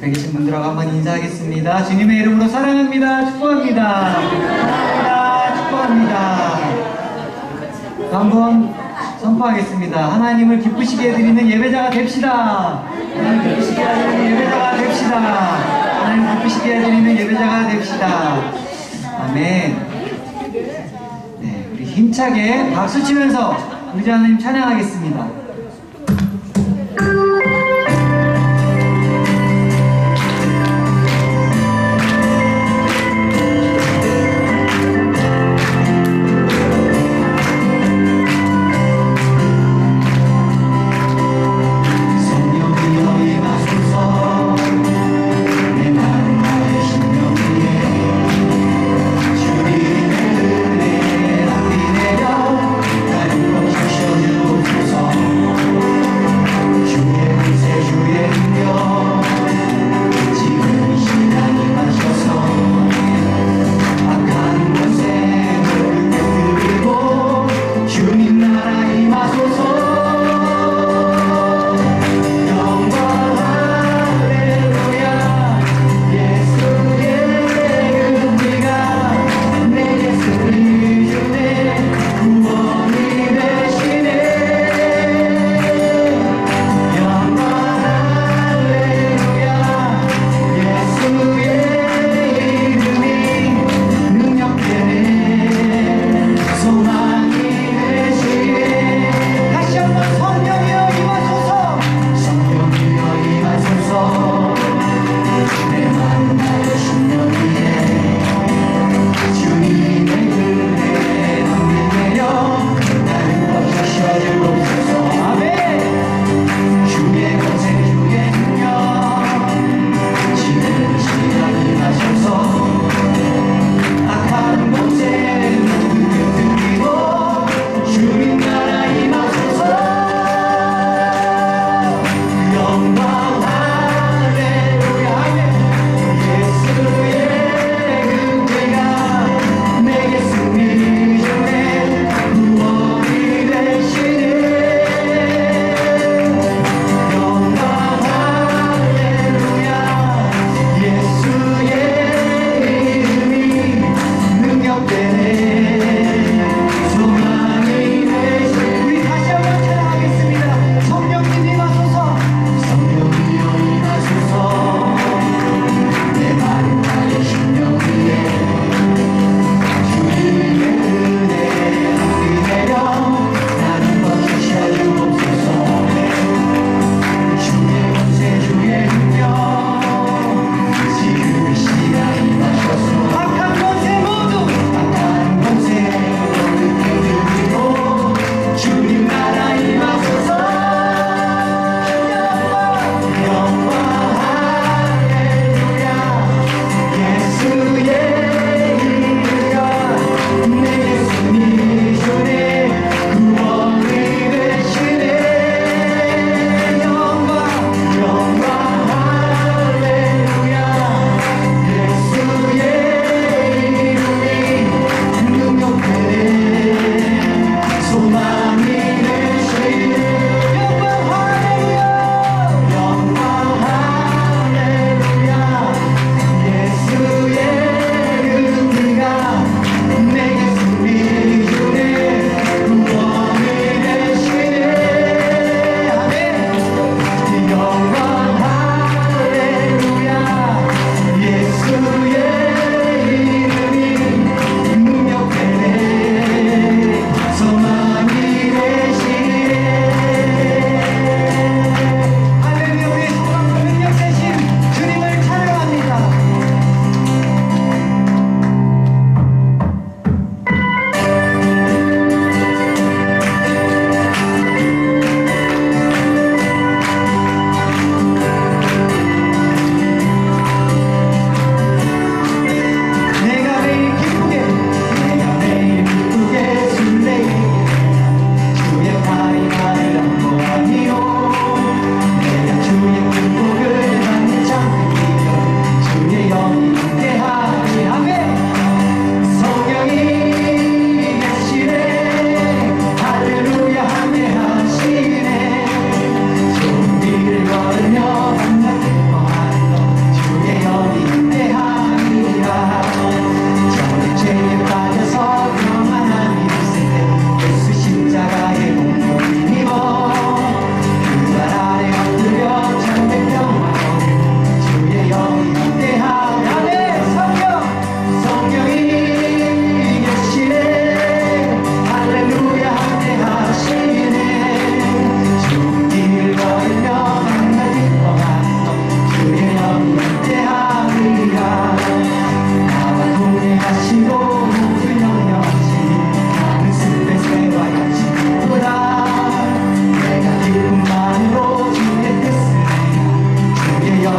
옆에 계신 분들하고 한번 인사하겠습니다. 주님의 이름으로 사랑합니다. 축복합니다. 사랑합니다. 축복합니다. 한번 선포하겠습니다. 하나님을 기쁘시게 해드리는 예배자가 됩시다. 하나님 기쁘시게 해드리는 예배자가 됩시다. 하나님 기쁘시게 해드리는 예배자가 됩시다. 아멘. 네, 우리 힘차게 박수 치면서 우리 하나님 찬양하겠습니다. 주님의 은혜 납비 내려 나를 멈추셔 주옵소서.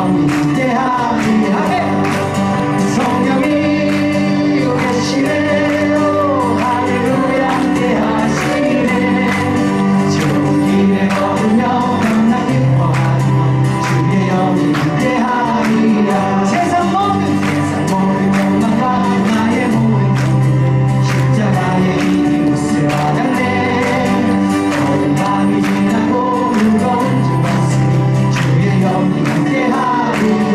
영이 함께하리. 아멘. 성령이 계시네요. 할렐루야 함께하시네. 좋은 길에 걸으며 나 기뻐하리. 주의 영이 함께하리라. 세상 모든 영광과 나의 모든 것 십자가의 이 못을 알았네. 어둠 밤이 지나고 무거운 주 말씀이 주의 영이 함께하리.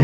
내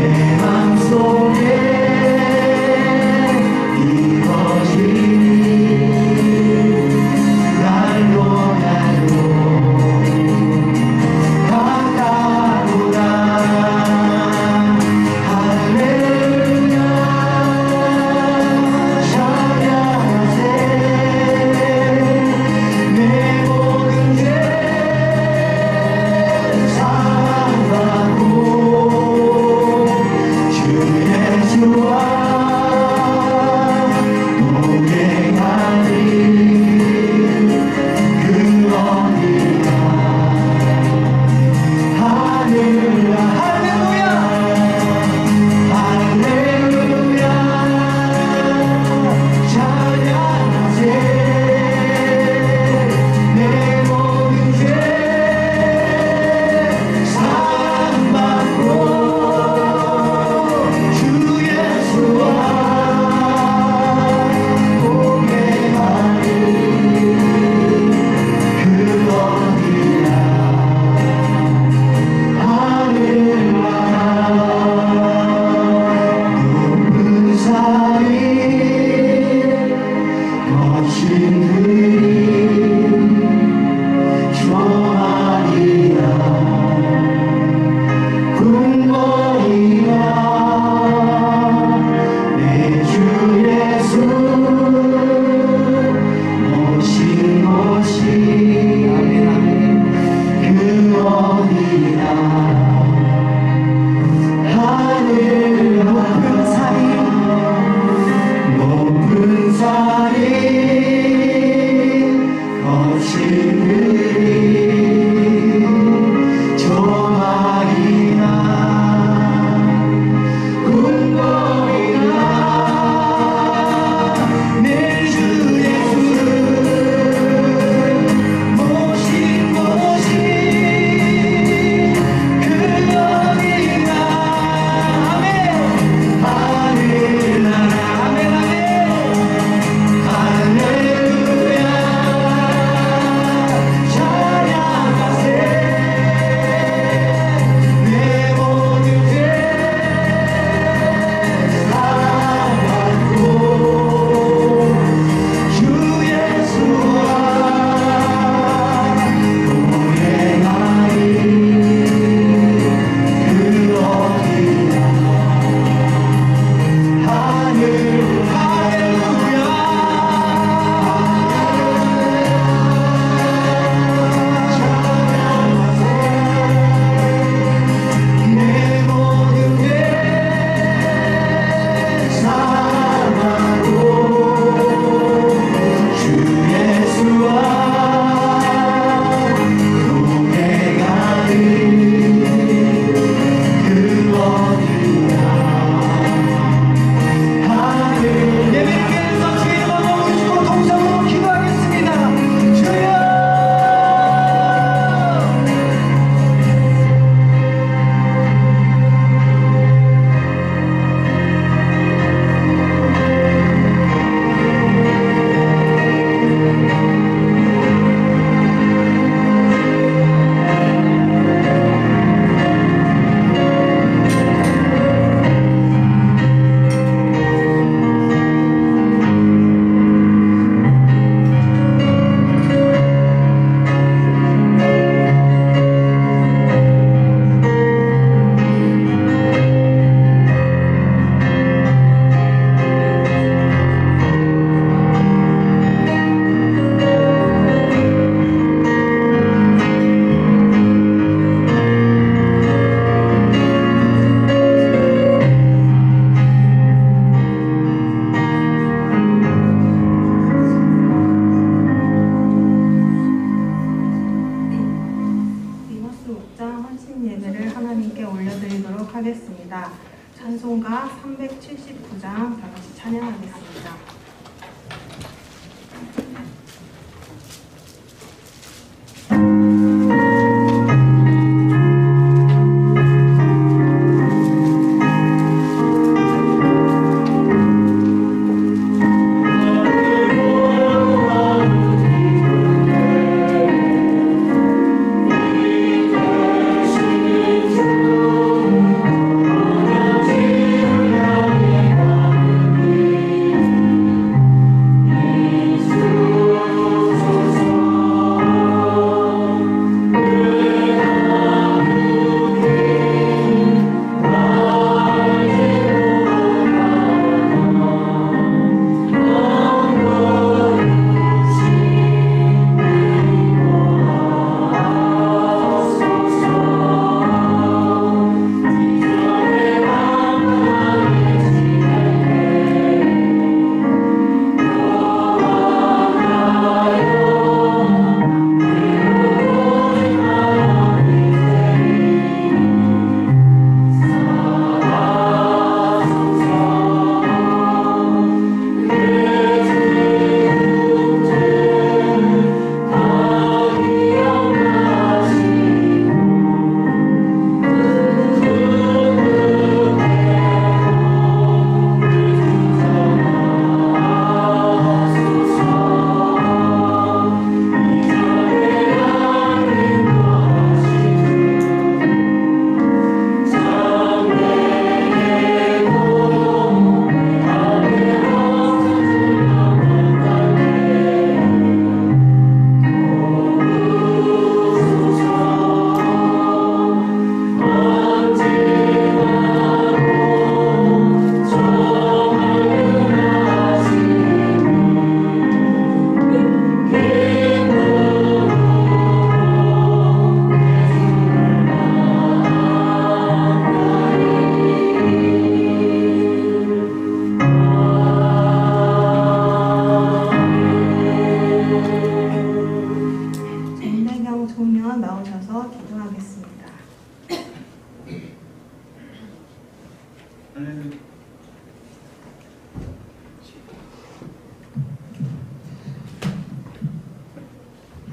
기도하겠습니다. 찬송가 379장 다 같이 찬양하겠습니다.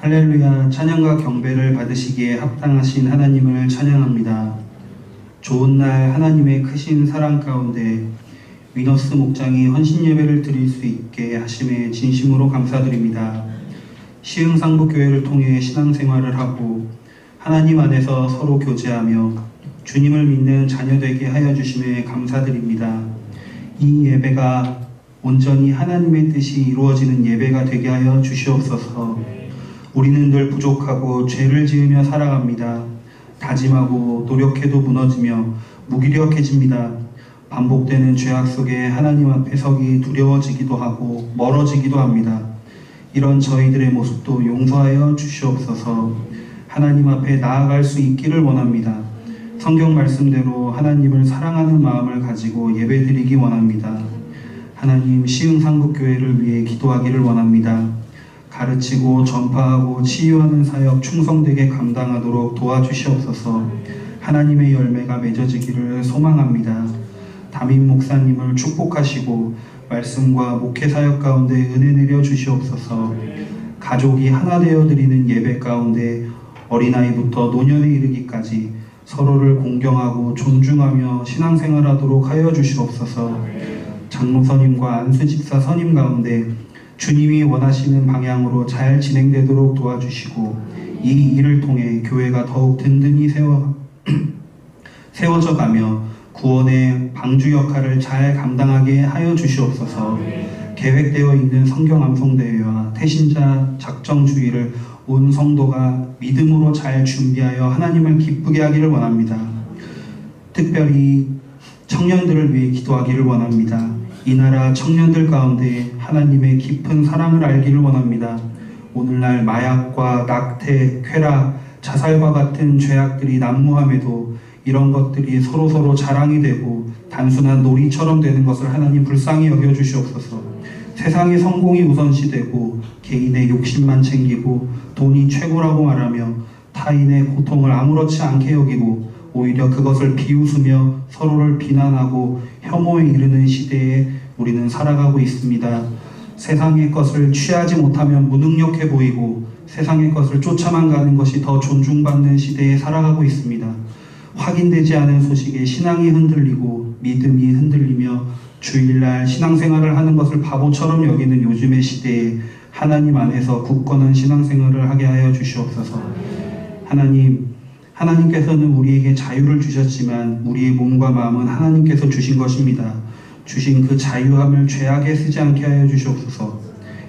할렐루야. 찬양과 경배를 받으시기에 합당하신 하나님을 찬양합니다. 좋은 날 하나님의 크신 사랑 가운데 위너스 목장이 헌신 예배를 드릴 수 있게 하심에 진심으로 감사드립니다. 시흥상북교회를 통해 신앙생활을 하고 하나님 안에서 서로 교제하며 주님을 믿는 자녀 되게 하여 주심에 감사드립니다. 이 예배가 온전히 하나님의 뜻이 이루어지는 예배가 되게 하여 주시옵소서. 우리는 늘 부족하고 죄를 지으며 살아갑니다. 다짐하고 노력해도 무너지며 무기력해집니다. 반복되는 죄악 속에 하나님 앞에 서기 두려워지기도 하고 멀어지기도 합니다. 이런 저희들의 모습도 용서하여 주시옵소서. 하나님 앞에 나아갈 수 있기를 원합니다. 성경 말씀대로 하나님을 사랑하는 마음을 가지고 예배드리기 원합니다. 하나님, 시흥상북교회를 위해 기도하기를 원합니다. 가르치고 전파하고 치유하는 사역 충성되게 감당하도록 도와주시옵소서. 하나님의 열매가 맺어지기를 소망합니다. 담임 목사님을 축복하시고 말씀과 목회 사역 가운데 은혜 내려 주시옵소서. 가족이 하나 되어 드리는 예배 가운데 어린아이부터 노년에 이르기까지 서로를 공경하고 존중하며 신앙생활하도록 하여 주시옵소서. 장로선임과 안수집사 선임 가운데 주님이 원하시는 방향으로 잘 진행되도록 도와주시고 이 일을 통해 교회가 더욱 든든히 세워져 가며 구원의 방주 역할을 잘 감당하게 하여 주시옵소서. 계획되어 있는 성경 암송대회와 태신자 작정주의를 온 성도가 믿음으로 잘 준비하여 하나님을 기쁘게 하기를 원합니다. 특별히 청년들을 위해 기도하기를 원합니다. 이 나라 청년들 가운데 하나님의 깊은 사랑을 알기를 원합니다. 오늘날 마약과 낙태, 쾌락, 자살과 같은 죄악들이 난무함에도 이런 것들이 서로 자랑이 되고 단순한 놀이처럼 되는 것을 하나님 불쌍히 여겨주시옵소서. 세상의 성공이 우선시되고 개인의 욕심만 챙기고 돈이 최고라고 말하며 타인의 고통을 아무렇지 않게 여기고 오히려 그것을 비웃으며 서로를 비난하고 혐오에 이르는 시대에 우리는 살아가고 있습니다. 세상의 것을 취하지 못하면 무능력해 보이고 세상의 것을 쫓아만 가는 것이 더 존중받는 시대에 살아가고 있습니다. 확인되지 않은 소식에 신앙이 흔들리고 믿음이 흔들리며 주일날 신앙생활을 하는 것을 바보처럼 여기는 요즘의 시대에 하나님 안에서 굳건한 신앙생활을 하게 하여 주시옵소서. 하나님께서는 우리에게 자유를 주셨지만 우리의 몸과 마음은 하나님께서 주신 것입니다. 주신 그 자유함을 죄악에 쓰지 않게 하여 주시옵소서.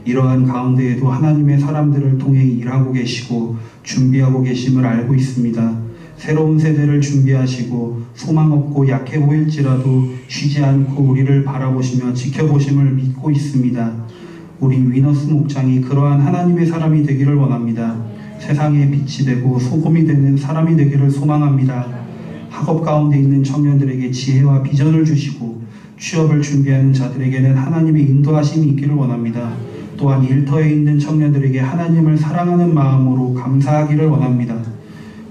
이러한 가운데에도 하나님의 사람들을 통해 일하고 계시고 준비하고 계심을 알고 있습니다. 새로운 세대를 준비하시고 소망 없고 약해 보일지라도 쉬지 않고 우리를 바라보시며 지켜보심을 믿고 있습니다. 우리 위너스 목장이 그러한 하나님의 사람이 되기를 원합니다. 세상에 빛이 되고 소금이 되는 사람이 되기를 소망합니다. 학업 가운데 있는 청년들에게 지혜와 비전을 주시고 취업을 준비하는 자들에게는 하나님의 인도하심이 있기를 원합니다. 또한 일터에 있는 청년들에게 하나님을 사랑하는 마음으로 감사하기를 원합니다.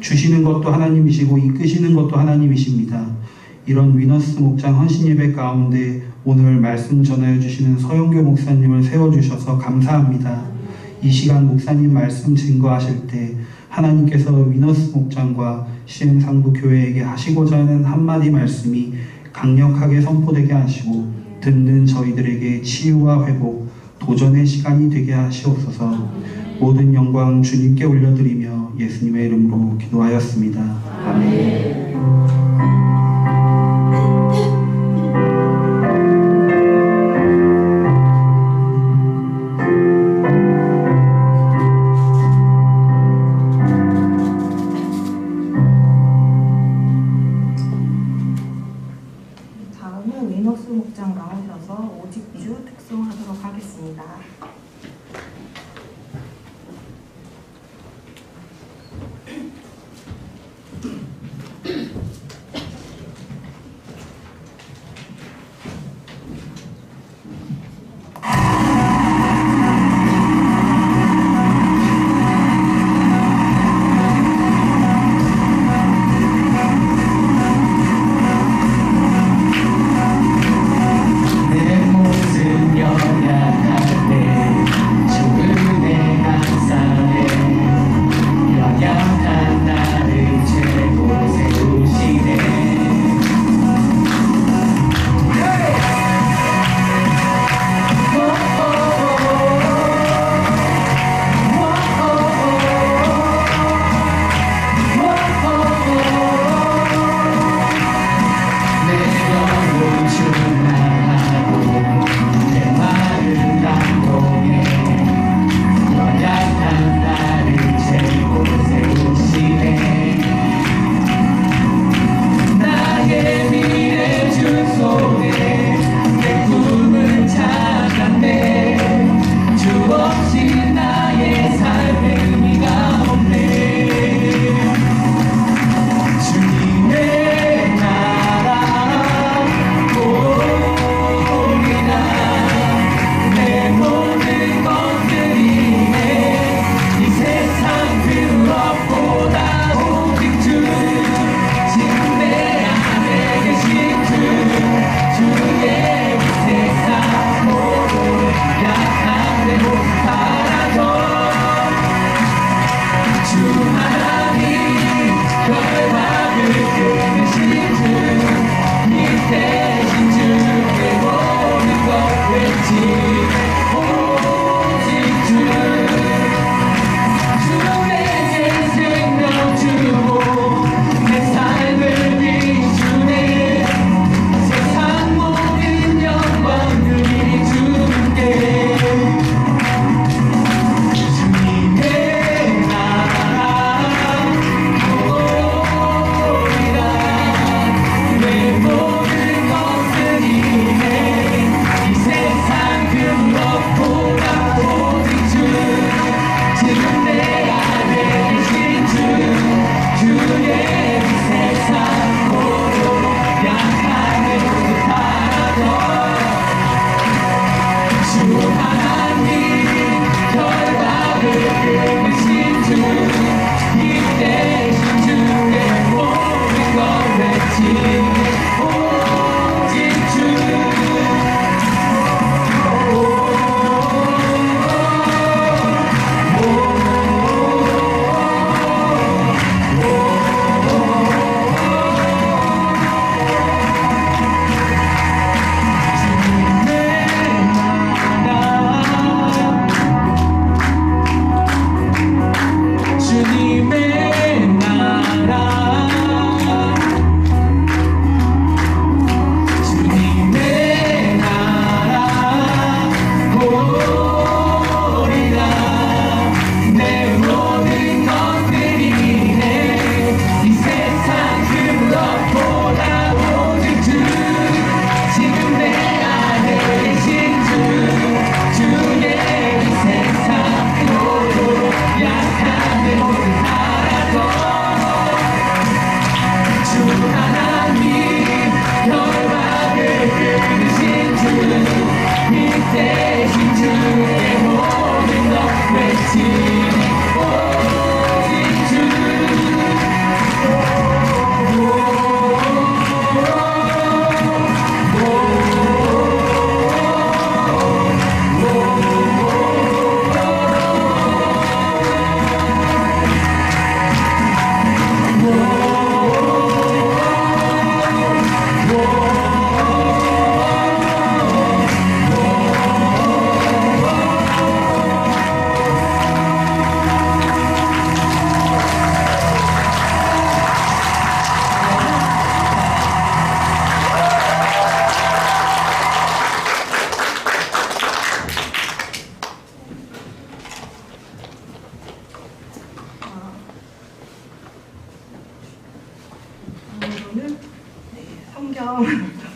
주시는 것도 하나님이시고 이끄시는 것도 하나님이십니다. 이런 위너스 목장 헌신 예배 가운데 오늘 말씀 전하여 주시는 서영교 목사님을 세워주셔서 감사합니다. 이 시간 목사님 말씀 증거하실 때 하나님께서 위너스 목장과 시흥상부 교회에게 하시고자 하는 한마디 말씀이 강력하게 선포되게 하시고 듣는 저희들에게 치유와 회복, 도전의 시간이 되게 하시옵소서. 모든 영광 주님께 올려드리며 예수님의 이름으로 기도하였습니다. 아멘. 다음은 위너스 목장 나오셔서 오직주 특송하도록 하겠습니다. 내 모습 연약할 때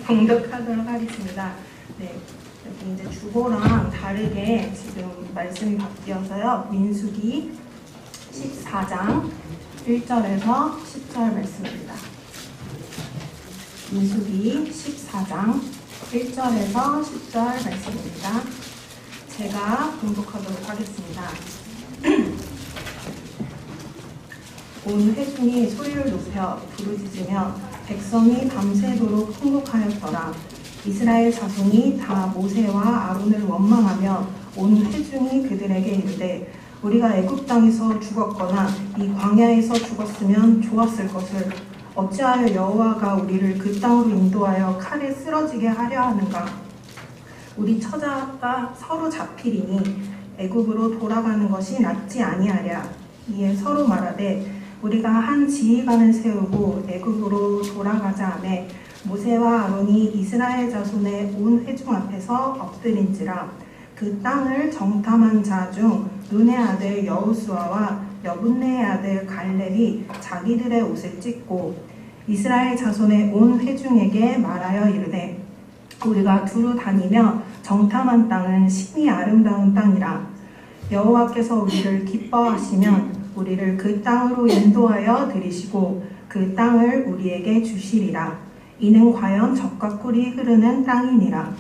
봉독하도록 하겠습니다. 네, 여기 이제 주보랑 다르게 지금 말씀이 바뀌어서요. 민수기 14장 1절에서 10절 말씀입니다. 민수기 14장 1절에서 10절 말씀입니다. 제가 봉독하도록 하겠습니다. 온 회중이 소리를 높여 부르짖으며 백성이 밤새도록 통곡하였더라. 이스라엘 자손이 다 모세와 아론을 원망하며 온 회중이 그들에게 이르되 우리가 애굽 땅에서 죽었거나 이 광야에서 죽었으면 좋았을 것을 어찌하여 여호와가 우리를 그 땅으로 인도하여 칼에 쓰러지게 하려 하는가. 우리 처자가 서로 잡히리니 애굽으로 돌아가는 것이 낫지 아니하랴. 이에 서로 말하되 우리가 한 지휘관을 세우고 애굽으로 돌아가자 하매 모세와 아론이 이스라엘 자손의 온 회중 앞에서 엎드린지라. 그 땅을 정탐한 자 중 눈의 아들 여호수아와 여분네의 아들 갈렙이 자기들의 옷을 찢고 이스라엘 자손의 온 회중에게 말하여 이르되 우리가 두루 다니며 정탐한 땅은 심히 아름다운 땅이라. 여호와께서 우리를 기뻐하시면 우리를 그 땅으로 인도하여 들이시고 그 땅을 우리에게 주시리라. 이는 과연 젖과 꿀이 흐르는 땅이니라.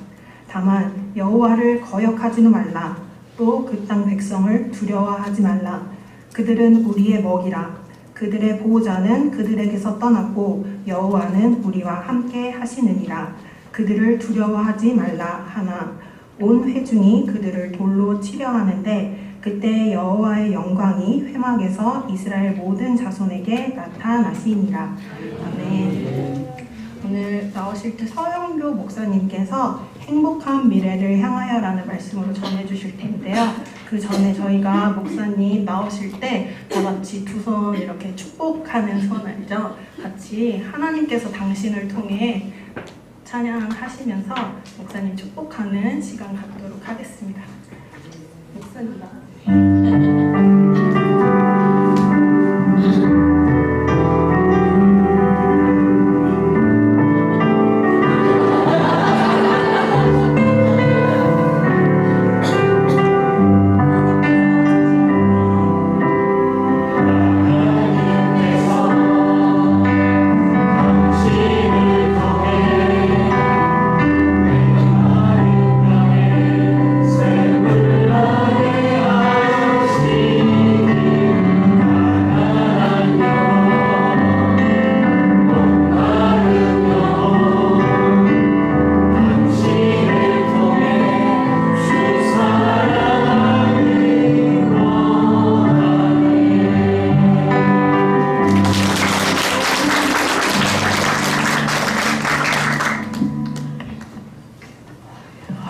다만 여호와를 거역하지는 말라. 또 그 땅 백성을 두려워하지 말라. 그들은 우리의 먹이라. 그들의 보호자는 그들에게서 떠났고 여호와는 우리와 함께 하시느니라. 그들을 두려워하지 말라 하나 온 회중이 그들을 돌로 치려 하는데 그때 여호와의 영광이 회막에서 이스라엘 모든 자손에게 나타나시니라. 아멘. 오늘 나오실 때 서영교 목사님께서 행복한 미래를 향하여라는 말씀으로 전해주실 텐데요. 그 전에 저희가 목사님 나오실 때 다 같이 두 손 이렇게 축복하는 손 알죠? 같이 하나님께서 당신을 통해 찬양하시면서 목사님 축복하는 시간 갖도록 하겠습니다. 목사님.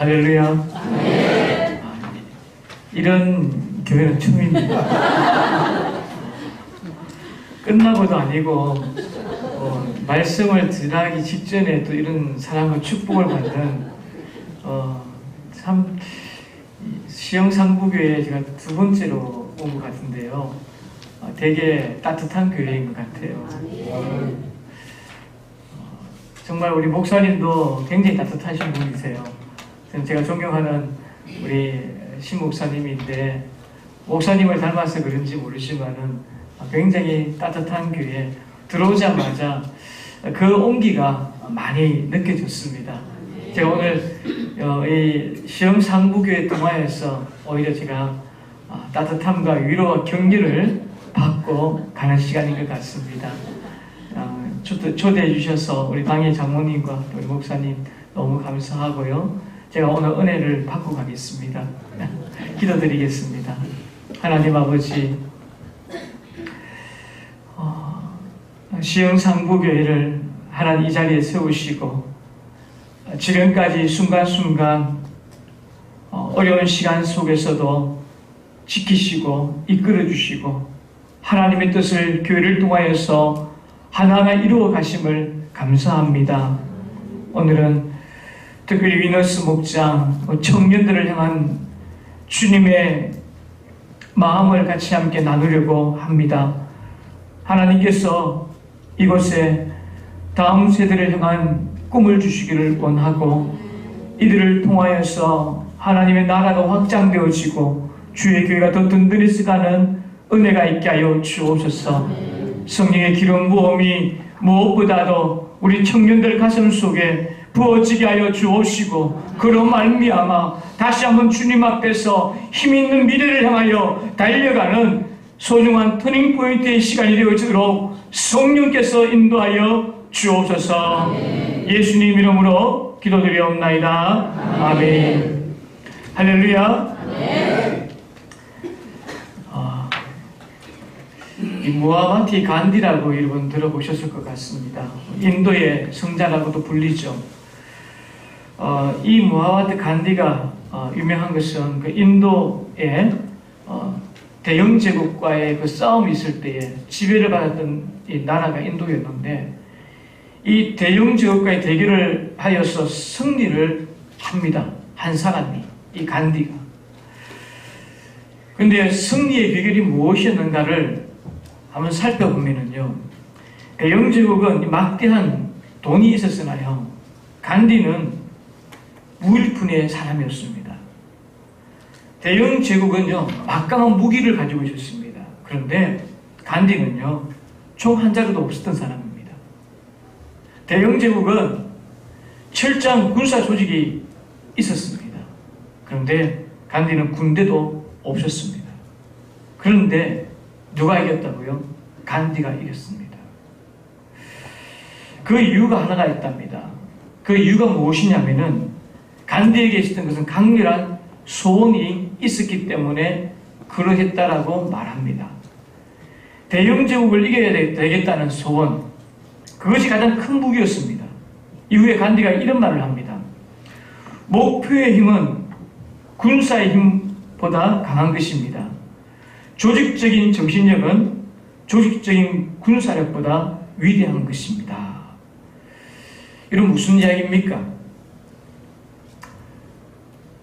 할렐루야. 이런 교회는 처음입니다. 끝나고도 아니고 말씀을 들하기 직전에 또 이런 사랑과 축복을 받는 참 시영상부교회에 제가 두 번째로 온 것 같은데요. 되게 따뜻한 교회인 것 같아요. 정말 우리 목사님도 굉장히 따뜻하신 분이세요. 제가 존경하는 우리 신 목사님인데 목사님을 닮아서 그런지 모르지만은 굉장히 따뜻한 교회에 들어오자마자 그 온기가 많이 느껴졌습니다. 제가 오늘 이 시영상부교회 동화에서 오히려 제가 따뜻함과 위로와 격려를 받고 가는 시간인 것 같습니다. 초대해 주셔서 우리 당의 장모님과 우리 목사님 너무 감사하고요. 제가 오늘 은혜를 받고 가겠습니다. 기도드리겠습니다. 하나님 아버지, 시영상부교회를 하나님 이 자리에 세우시고 지금까지 순간순간 어려운 시간 속에서도 지키시고 이끌어주시고 하나님의 뜻을 교회를 통하여서 하나하나 이루어 가심을 감사합니다. 오늘은 특별히 위너스 목장 청년들을 향한 주님의 마음을 같이 함께 나누려고 합니다. 하나님께서 이곳에 다음 세대를 향한 꿈을 주시기를 원하고 이들을 통하여서 하나님의 나라가 확장되어지고 주의 교회가 더 든든해져가는 은혜가 있게 하여 주옵소서. 성령의 기름 부음이 무엇보다도 우리 청년들 가슴 속에 부어지게 하여 주옵시고 그로 말미암아 다시 한번 주님 앞에서 힘있는 미래를 향하여 달려가는 소중한 터닝포인트의 시간이 되어지도록 성령께서 인도하여 주옵소서. 예수님 이름으로 기도드리옵나이다. 아멘. 할렐루야. 이 무하마티 간디라고 여러분 들어보셨을 것 같습니다. 인도의 성자라고도 불리죠. 이 무하마티 간디가 유명한 것은 그 인도의 대영 제국과의 그 싸움이 있을 때에 지배를 받았던 이 나라가 인도였는데 이 대영 제국과의 대결을 하여서 승리를 합니다. 한 사람이, 이 간디가. 근데 승리의 비결이 무엇이었는가를 한번 살펴보면은요, 대영 제국은 막대한 돈이 있었으나요, 간디는 무일푼의 사람이었습니다. 대영 제국은요, 막강한 무기를 가지고 있었습니다. 그런데 간디는요, 총 한 자루도 없었던 사람입니다. 대영 제국은 철저한 군사 조직이 있었습니다. 그런데 간디는 군대도 없었습니다. 그런데 누가 이겼다고요? 간디가 이겼습니다. 그 이유가 하나가 있답니다. 그 이유가 무엇이냐면은 간디에게 있었던 것은 강렬한 소원이 있었기 때문에 그러했다라고 말합니다. 대영 제국을 이겨야 되겠다는 소원, 그것이 가장 큰 무기였습니다. 이후에 간디가 이런 말을 합니다. 목표의 힘은 군사의 힘보다 강한 것입니다. 조직적인 정신력은 조직적인 군사력보다 위대한 것입니다. 이런 무슨 이야기입니까?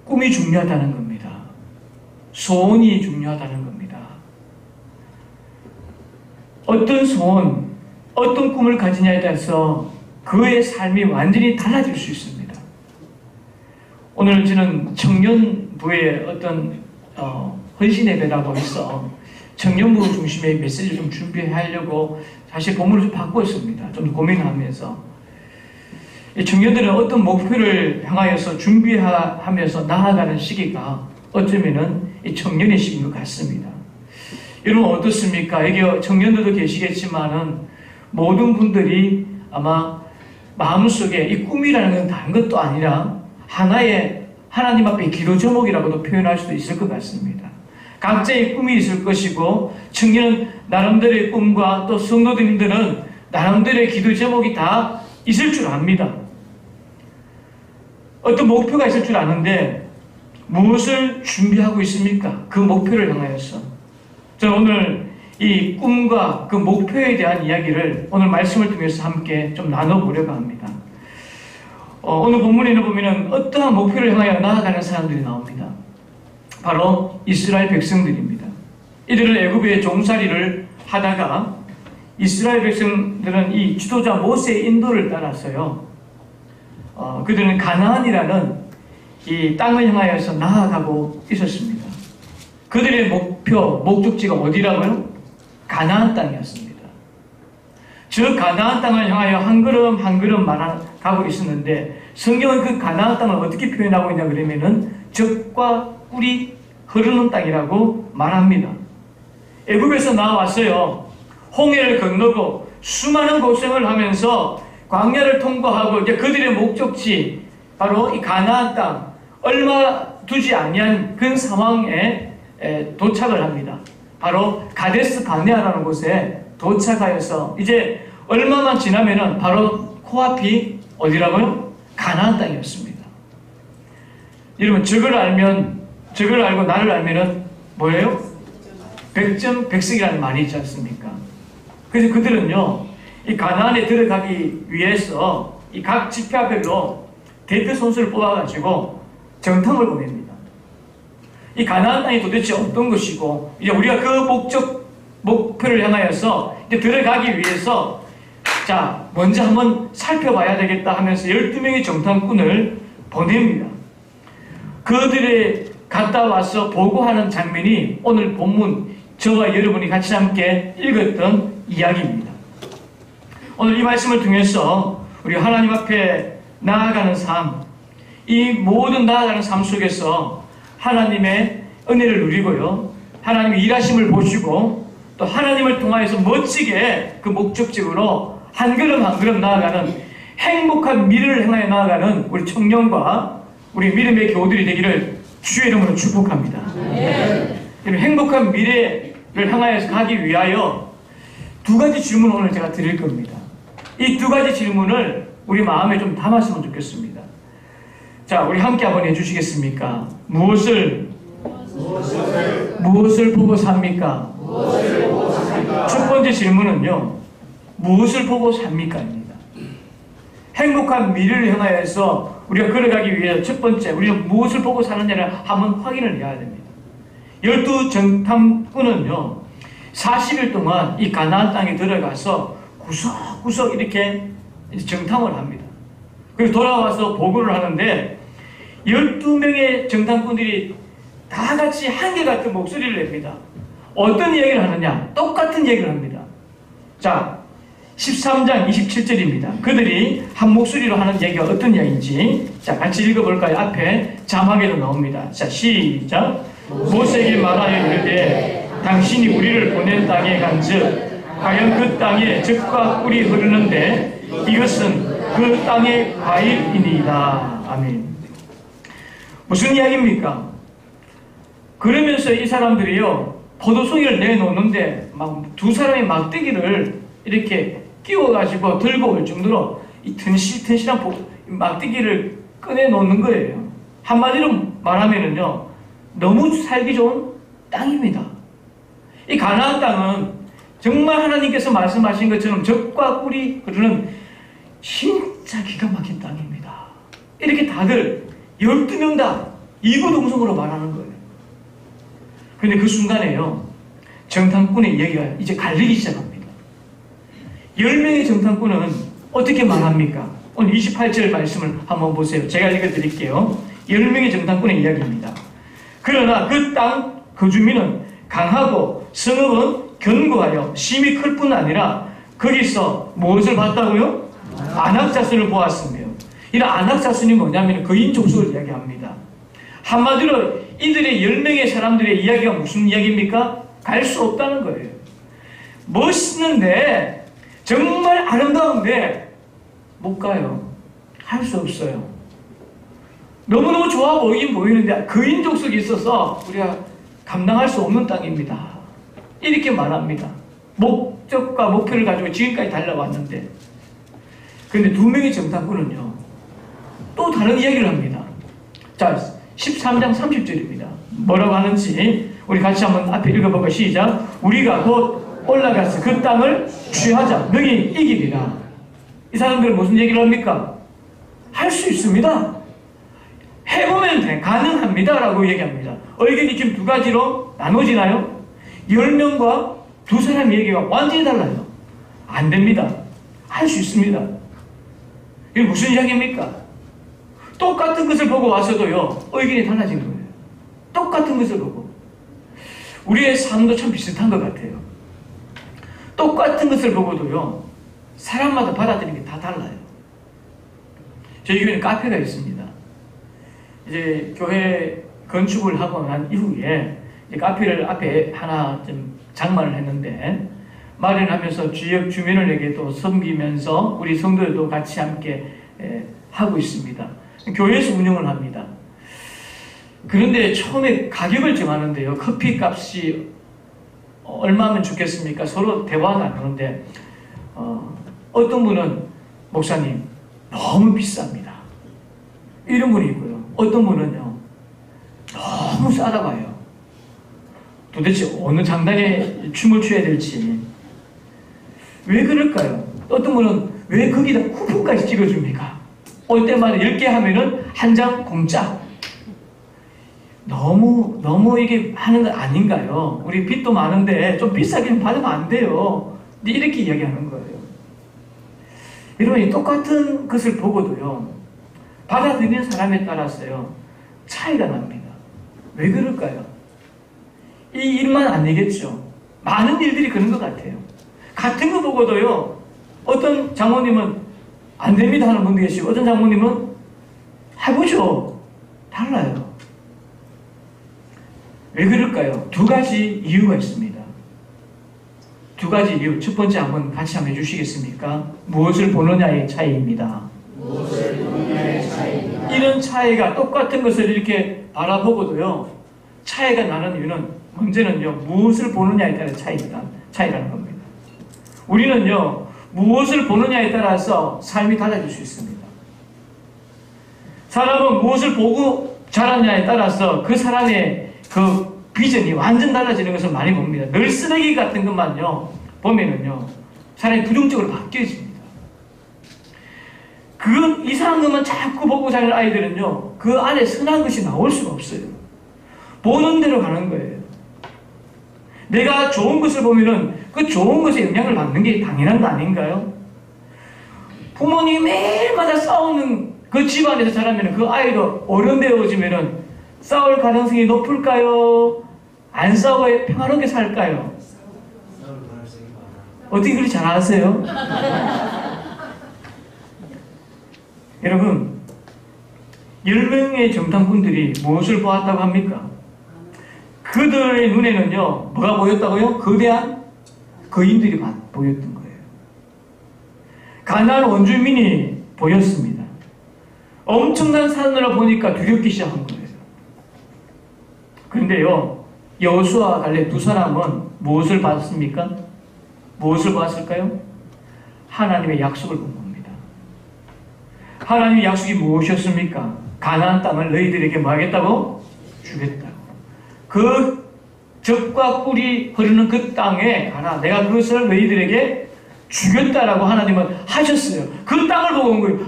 꿈이 중요하다는 겁니다. 소원이 중요하다는 겁니다. 어떤 소원, 어떤 꿈을 가지냐에 따라서 그의 삶이 완전히 달라질 수 있습니다. 오늘 저는 청년부의 어떤 헌신 예배라고 해서 청년부 중심의 메시지를 좀 준비하려고 사실 본문을 좀 바꿨습니다. 좀 고민하면서 청년들은 어떤 목표를 향하여서 준비하면서 나아가는 시기가 어쩌면은 이 청년의 시기인 것 같습니다. 여러분 어떻습니까? 여기 청년들도 계시겠지만은 모든 분들이 아마 마음속에 이 꿈이라는 건 다른 것도 아니라 하나의 하나님 앞에 기도 제목이라고도 표현할 수도 있을 것 같습니다. 각자의 꿈이 있을 것이고 청년은 나름대로의 꿈과 또 성도님들은 나름대로의 기도 제목이 다 있을 줄 압니다. 어떤 목표가 있을 줄 아는데 무엇을 준비하고 있습니까? 그 목표를 향하여서. 저는 오늘 이 꿈과 그 목표에 대한 이야기를 오늘 말씀을 통해서 함께 좀 나눠보려고 합니다. 오늘 본문에는 보면은 어떠한 목표를 향하여 나아가는 사람들이 나옵니다. 바로 이스라엘 백성들입니다. 이들은 애굽의 종살이를 하다가 이스라엘 백성들은 이 지도자 모세의 인도를 따라서요, 그들은 가나안이라는 이 땅을 향하여서 나아가고 있었습니다. 그들의 목적지가 어디라고요? 가나안 땅이었습니다. 저 가나안 땅을 향하여 한 걸음 한 걸음 가고 있었는데 성경은 그 가나안 땅을 어떻게 표현하고 있냐 그러면은 젖과 꿀이 흐르는 땅이라고 말합니다. 애굽에서 나왔어요. 홍해를 건너고 수많은 고생을 하면서 광야를 통과하고 이제 그들의 목적지 바로 이 가나안 땅 얼마 두지 아니한 그 상황에 도착을 합니다. 바로 가데스 바네아라는 곳에 도착하여서 이제 얼마만 지나면은 바로 코앞이 어디라고요? 가나안 땅이었습니다. 여러분 저걸 알고 나를 알면은 뭐예요? 백전백승이라는 말이 있지 않습니까? 그래서 그들은요 이 가나안에 들어가기 위해서 이 각 지파별로 대표 선수를 뽑아가지고 정탐을 보냅니다. 이 가나안 땅이 도대체 어떤 것이고 이제 우리가 그 목표를 향하여서 이제 들어가기 위해서 자, 먼저 한번 살펴봐야 되겠다 하면서 12명의 정탐꾼을 보냅니다. 그들이 갔다 와서 보고하는 장면이 오늘 본문 저와 여러분이 같이 함께 읽었던 이야기입니다. 오늘 이 말씀을 통해서 우리 하나님 앞에 나아가는 삶, 이 모든 나아가는 삶 속에서 하나님의 은혜를 누리고요, 하나님의 일하심을 보시고 또 하나님을 통하여서 멋지게 그 목적적으로 한 걸음 한 걸음 나아가는 행복한 미래를 향하여 나아가는 우리 청년과 우리 믿음의 교우들이 되기를 주의 이름으로 축복합니다. 행복한 미래를 향하여서 가기 위하여 두 가지 질문을 오늘 제가 드릴 겁니다. 이 두 가지 질문을 우리 마음에 좀 담았으면 좋겠습니다. 자, 우리 함께 한번 해주시겠습니까? 무엇을 보고 삽니까? 첫 번째 질문은요, 무엇을 보고 삽니까?입니다. 행복한 미래를 향하여서 우리가 걸어가기 위해 첫 번째, 우리는 무엇을 보고 사느냐를 한번 확인을 해야 됩니다. 12 정탐꾼은요, 40일 동안 이 가나안 땅에 들어가서 구석구석 이렇게 정탐을 합니다. 그리고 돌아와서 보고를 하는데 12명의 정탐꾼들이 다 같이 한결같은 목소리를 냅니다. 어떤 이야기를 하느냐? 똑같은 얘기를 합니다. 자, 13장 27절입니다. 그들이 한 목소리로 하는 얘기가 어떤 이야기인지 자, 같이 읽어볼까요? 앞에 자막에도 나옵니다. 자, 시작. 모세에게 말하여 이르되 당신이 우리를 보낸 땅에 간즉 과연 그 땅에 젖과 꿀이 흐르는데 이것은 그 땅의 과일이니이다. 아멘. 무슨 이야기입니까? 그러면서 이 사람들이요, 포도송이를 내놓는데 막 두 사람의 막대기를 이렇게 끼워가지고 들고 올 정도로 이 튼실튼실한 막대기를 꺼내놓는 거예요. 한마디로 말하면은요, 너무 살기 좋은 땅입니다. 이 가나안 땅은 정말 하나님께서 말씀하신 것처럼 젖과 꿀이 흐르는 진짜 기가 막힌 땅입니다. 이렇게 다들 12명 다 이구동성으로 말하는 거예요. 그런데 그 순간에요, 정탐꾼의 이야기가 이제 갈리기 시작합니다. 10명의 정탐꾼은 어떻게 말합니까? 오늘 28절 말씀을 한번 보세요. 제가 읽어드릴게요. 10명의 정탐꾼의 이야기입니다. 그러나 그 땅 그 주민은 강하고 성읍은 견고하여 심히 클 뿐 아니라 거기서 무엇을 봤다고요? 안악자손을 보았으며, 이런 안악자손이 뭐냐면 거인 족속을 이야기합니다. 한마디로 이들의 10명의 사람들의 이야기가 무슨 이야기입니까? 갈 수 없다는 거예요. 멋있는데 정말 아름다운데 못 가요. 할 수 없어요. 너무너무 좋아 보이긴 보이는데 거인 족속이 있어서 우리가 감당할 수 없는 땅입니다. 이렇게 말합니다. 목적과 목표를 가지고 지금까지 달려왔는데, 그런데 2명의 정탐꾼은요, 또 다른 이야기를 합니다. 자, 13장 30절입니다. 뭐라고 하는지 우리 같이 한번 앞에 읽어볼까요? 시작. 우리가 곧 올라가서 그 땅을 취하자. 너희 이기리라. 이 사람들은 무슨 얘기를 합니까? 할 수 있습니다. 해보면 돼. 가능합니다. 라고 얘기합니다. 의견이 지금 두 가지로 나눠지나요? 10명과 두 사람의 얘기가 완전히 달라요. 안 됩니다. 할 수 있습니다. 이게 무슨 이야기입니까? 똑같은 것을 보고 와서도요, 의견이 달라진 거예요. 똑같은 것을 보고. 우리의 삶도 참 비슷한 것 같아요. 똑같은 것을 보고도요, 사람마다 받아들이는 게 다 달라요. 저희 교회는 카페가 있습니다. 이제 교회 건축을 하고 난 이후에 이제 카페를 앞에 하나 좀 장만을 했는데, 마련하면서 지역 주민들에게 또 섬기면서 우리 성도들도 같이 함께 하고 있습니다. 교회에서 운영을 합니다. 그런데 처음에 가격을 정하는데요, 커피 값이 얼마면 좋겠습니까? 서로 대화가 안 하는데 어떤 분은 목사님 너무 비쌉니다, 이런 분이 있고요. 어떤 분은요, 너무 싸다고 해요. 도대체 어느 장단에 춤을 춰야 될지. 왜 그럴까요? 어떤 분은 왜 거기다 쿠폰까지 찍어줍니까? 올 때마다 10개 하면은 한 장 공짜. 너무 이게 하는 거 아닌가요? 우리 빚도 많은데 좀 비싸게 받으면 안 돼요. 이렇게 이야기하는 거예요. 여러분이 똑같은 것을 보고도요, 받아들이는 사람에 따라서요, 차이가 납니다. 왜 그럴까요? 이 일만 아니겠죠. 많은 일들이 그런 것 같아요. 같은 거 보고도요, 어떤 장모님은 안 됩니다 하는 분도 계시고, 어떤 장모님은 해보죠. 달라요. 왜 그럴까요? 두 가지 이유가 있습니다. 두 가지 이유. 첫 번째 한번 같이 한번 해주시겠습니까? 무엇을 보느냐의 차이입니다. 이런 차이가 똑같은 것을 이렇게 바라보고도요, 차이가 나는 이유는 문제는요, 무엇을 보느냐에 따라 차이라는 겁니다. 우리는요, 무엇을 보느냐에 따라서 삶이 달라질 수 있습니다. 사람은 무엇을 보고 자랐냐에 따라서 그 사람의 그 비전이 완전 달라지는 것을 많이 봅니다. 늘 쓰레기 같은 것만요, 보면은요, 사람이 부정적으로 바뀌어집니다. 그 이상한 것만 자꾸 보고 자라는 아이들은요, 그 안에 선한 것이 나올 수가 없어요. 보는 대로 가는 거예요. 내가 좋은 것을 보면은 그 좋은 것에 영향을 받는 게 당연한 거 아닌가요? 부모님이 매일마다 싸우는 그 집안에서 자라면 그 아이도 어른 되어지면은 싸울 가능성이 높을까요? 안 싸워 평화롭게 살까요? 어떻게 그렇게 잘 아세요? 여러분, 10명의 정탐꾼들이 무엇을 보았다고 합니까? 그들의 눈에는요, 뭐가 보였다고요? 거대한 거인들이 보였던 거예요. 가나안 원주민이 보였습니다. 엄청난 산을 보니까 두렵기 시작한 거예요. 그런데요, 여호수아와 갈렙 두 사람은 무엇을 봤습니까? 무엇을 봤을까요? 하나님의 약속을 본 겁니다. 하나님의 약속이 무엇이었습니까? 가나안 땅을 너희들에게 뭐 하겠다고? 주겠다고. 그 젖과 꿀이 흐르는 그 땅에 가라. 내가 그것을 너희들에게 주겠다라고 하나님은 하셨어요. 그 땅을 보고 온 거예요.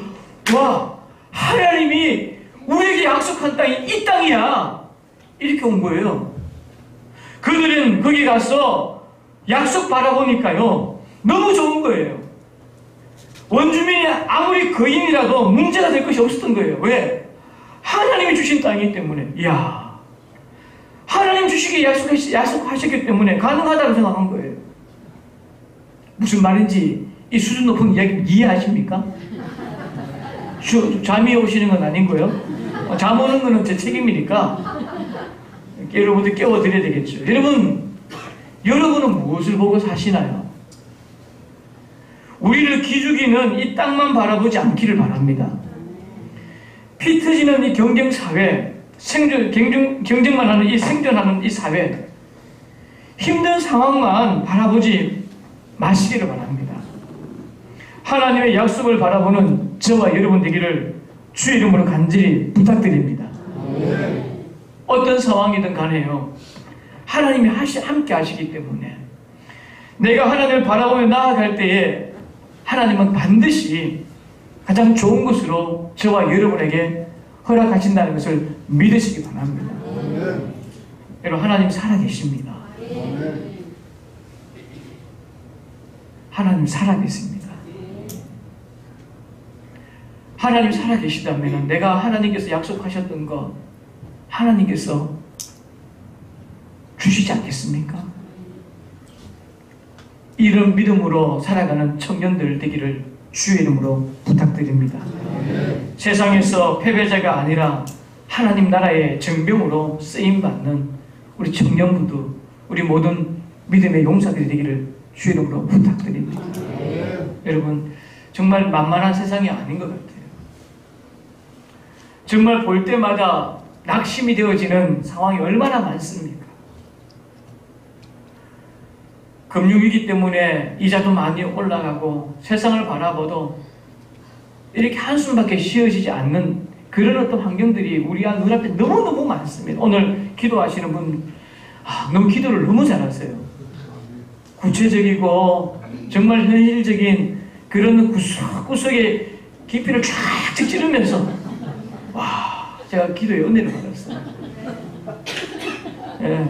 와, 하나님이 우리에게 약속한 땅이 이 땅이야. 이렇게 온 거예요. 그들은 거기 가서 약속 바라보니까요, 너무 좋은 거예요. 원주민이 아무리 거인이라도 문제가 될 것이 없었던 거예요. 왜? 하나님이 주신 땅이기 때문에. 이야, 하나님 주시기에 약속하셨기 때문에 가능하다고 생각한 거예요. 무슨 말인지 이 수준 높은 이야기 이해하십니까? 잠이 오시는 건 아닌 거예요. 잠 오는 거는 제 책임이니까 여러분들 깨워드려야 되겠죠. 여러분은 무엇을 보고 사시나요? 우리를 기죽이는 이 땅만 바라보지 않기를 바랍니다. 피 터지는 이 경쟁사회, 경쟁만 하는 이 생존하는 이 사회, 힘든 상황만 바라보지 마시기를 바랍니다. 하나님의 약속을 바라보는 저와 여러분 되기를 주의 이름으로 간절히 부탁드립니다. 어떤 상황이든 간에요, 하나님이 함께 하시기 때문에 내가 하나님을 바라보며 나아갈 때에 하나님은 반드시 가장 좋은 것으로 저와 여러분에게 허락하신다는 것을 믿으시기 바랍니다. 여러분, 하나님 살아계십니다. 하나님 살아계십니다. 하나님 살아계시다면 내가 하나님께서 약속하셨던 것 하나님께서 주시지 않겠습니까? 이런 믿음으로 살아가는 청년들 되기를 주의 이름으로 부탁드립니다. 세상에서 패배자가 아니라 하나님 나라의 정병으로 쓰임받는 우리 청년부도, 우리 모든 믿음의 용사들이 되기를 주의 이름으로 부탁드립니다. 여러분, 정말 만만한 세상이 아닌 것 같아요. 정말 볼 때마다 낙심이 되어지는 상황이 얼마나 많습니까? 금융위기 때문에 이자도 많이 올라가고 세상을 바라봐도 이렇게 한숨밖에 쉬어지지 않는 그런 어떤 환경들이 우리 눈앞에 너무너무 많습니다. 오늘 기도하시는 분, 너무 기도를 너무 잘하세요. 구체적이고 정말 현실적인 그런 구석구석의 깊이를 쫙쫙 찌르면서 와, 제가 기도의 은혜를 받았어요. 예,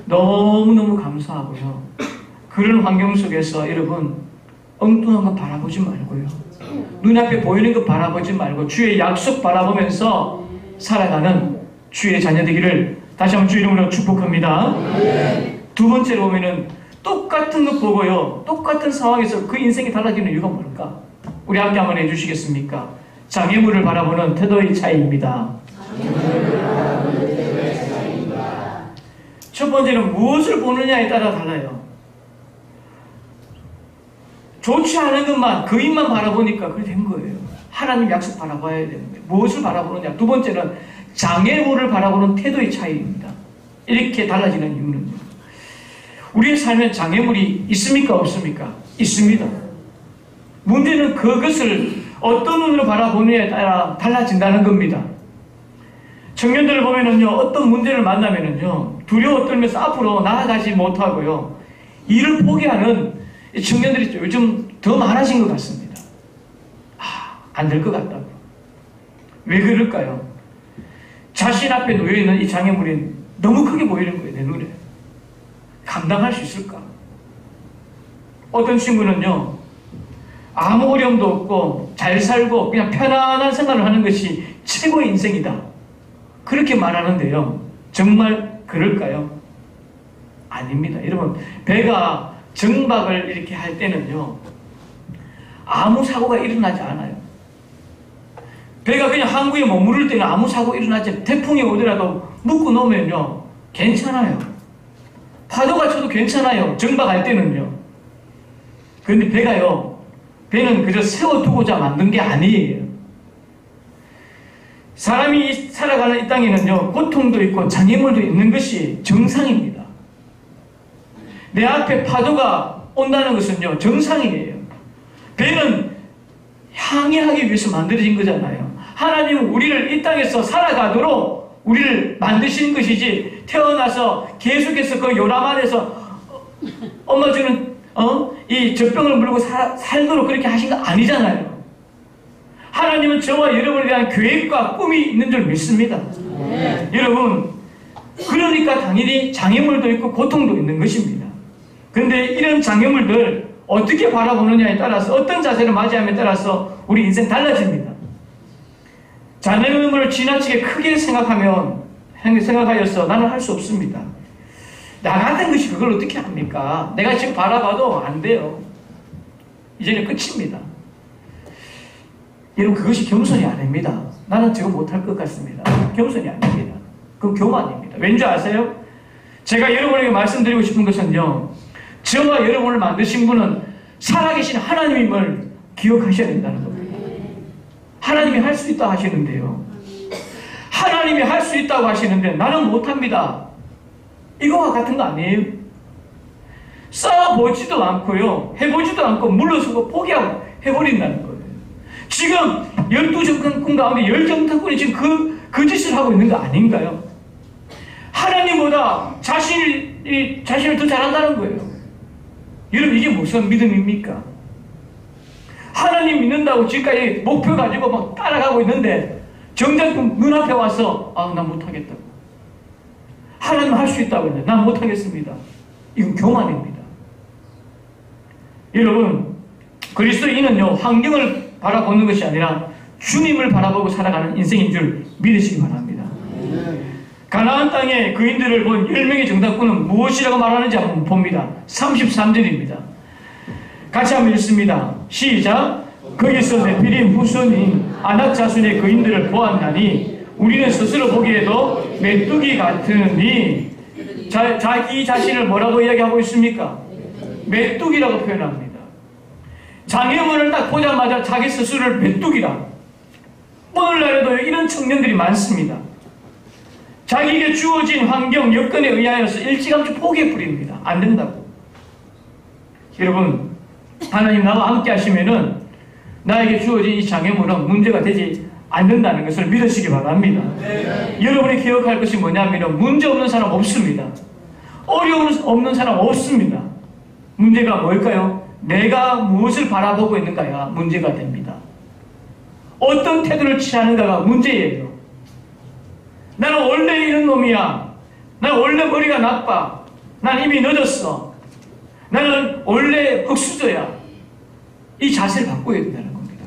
너무너무 감사하고요. 그런 환경 속에서 여러분, 엉뚱한 거 바라보지 말고요. 눈앞에 보이는 거 바라보지 말고 주의 약속 바라보면서 살아가는 주의 자녀 되기를 다시 한번 주 이름으로 축복합니다. 두 번째로 보면은 똑같은 것 보고요. 똑같은 상황에서 그 인생이 달라지는 이유가 뭘까? 우리 함께 한번 해주시겠습니까? 장애물을 바라보는 태도의 차이입니다. 첫 번째는 무엇을 보느냐에 따라 달라요. 좋지 않은 것만, 그 입만 바라보니까 그게 된 거예요. 하나님 약속 바라봐야 되는 거예요. 무엇을 바라보느냐. 두 번째는 장애물을 바라보는 태도의 차이입니다. 이렇게 달라지는 이유는요. 우리의 삶에 장애물이 있습니까? 없습니까? 있습니다. 문제는 그것을 어떤 눈으로 바라보느냐에 따라 달라진다는 겁니다. 청년들을 보면은요, 어떤 문제를 만나면은요, 두려워 떨면서 앞으로 나아가지 못하고요, 일을 포기하는 청년들이 요즘 더 많아진 것 같습니다. 안 될 것 같다고. 왜 그럴까요? 자신 앞에 놓여있는 이 장애물이 너무 크게 보이는 거예요, 내 눈에. 감당할 수 있을까? 어떤 친구는요, 아무 어려움도 없고 잘 살고 그냥 편안한 생활을 하는 것이 최고의 인생이다, 그렇게 말하는데요, 정말 그럴까요? 아닙니다. 여러분, 배가 정박을 이렇게 할 때는요, 아무 사고가 일어나지 않아요. 배가 그냥 항구에 머무를 때는 아무 사고 일어나지, 태풍이 오더라도 묶어 놓으면요 괜찮아요. 파도가 쳐도 괜찮아요, 정박할 때는요. 그런데 배는 그저 세워두고자 만든 게 아니에요. 사람이 살아가는 이 땅에는요, 고통도 있고 장애물도 있는 것이 정상입니다. 내 앞에 파도가 온다는 것은요, 정상이에요. 배는 항해하기 위해서 만들어진 거잖아요. 하나님은 우리를 이 땅에서 살아가도록 우리를 만드신 것이지, 태어나서 계속해서 그 요람 안에서 엄마 주는 이 젖병을 물고 살도록 그렇게 하신 거 아니잖아요. 하나님은 저와 여러분에 대한 계획과 꿈이 있는 줄 믿습니다. 여러분, 그러니까 당연히 장애물도 있고 고통도 있는 것입니다. 그런데 이런 장애물들 어떻게 바라보느냐에 따라서, 어떤 자세를 맞이함에 따라서 우리 인생 달라집니다. 장애물을 지나치게 크게 생각하여서 나는 할 수 없습니다, 나 같은 것이 그걸 어떻게 합니까? 내가 지금 바라봐도 안 돼요. 이제는 끝입니다. 여러분, 그것이 겸손이 아닙니다. 나는 저거 못할 것 같습니다. 겸손이 아닙니다. 그건 교만입니다. 왠지 아세요? 제가 여러분에게 말씀드리고 싶은 것은요, 저와 여러분을 만드신 분은 살아계신 하나님임을 기억하셔야 된다는 겁니다. 하나님이 할 수 있다 하시는데요, 하나님이 할 수 있다고 하시는데 나는 못합니다, 이거와 같은 거 아니에요? 싸워보지도 않고요, 해보지도 않고 물러서고 포기하고 해버린다는 거예요. 지금 12정탐꾼 가운데 10정탐꾼이 지금 그 짓을 하고 있는 거 아닌가요? 하나님보다 자신을 더 잘한다는 거예요. 여러분, 이게 무슨 믿음입니까? 하나님 믿는다고 지금까지 목표 가지고 막 따라가고 있는데 정작 눈앞에 와서 난 못하겠다고, 하나님 할 수 있다고 했는데 난 못하겠습니다, 이건 교만입니다. 여러분, 그리스도인은요, 환경을 바라보는 것이 아니라 주님을 바라보고 살아가는 인생인 줄 믿으시기 바랍니다. 가나안 땅의 그인들을 본 10명의 정탐꾼은 무엇이라고 말하는지 한번 봅니다. 33절입니다. 같이 한번 읽습니다. 시작. 거기서 네피림 후손인 아낙 자손의 그인들을 보았나니 우리는 스스로 보기에도 메뚜기 같으니, 자기 자신을 뭐라고 이야기하고 있습니까? 메뚜기라고 표현합니다. 장애물을 딱 보자마자 자기 스스로를 메뚜기라. 오늘날에도 이런 청년들이 많습니다. 자기에게 주어진 환경, 여건에 의하여서 일찌감치 포기해버립니다. 안 된다고. 여러분, 하나님 나와 함께 하시면은 나에게 주어진 이 장애물은 문제가 되지 않는다는 것을 믿으시기 바랍니다. 여러분이 기억할 것이 뭐냐면, 문제 없는 사람 없습니다. 어려움 없는 사람 없습니다. 문제가 뭘까요? 내가 무엇을 바라보고 있는가가 문제가 됩니다. 어떤 태도를 취하는가가 문제예요. 나는 원래 이런 놈이야, 나는 원래 머리가 나빠, 난 이미 늦었어, 나는 원래 흑수저야, 이 자세를 바꿔야 된다는 겁니다.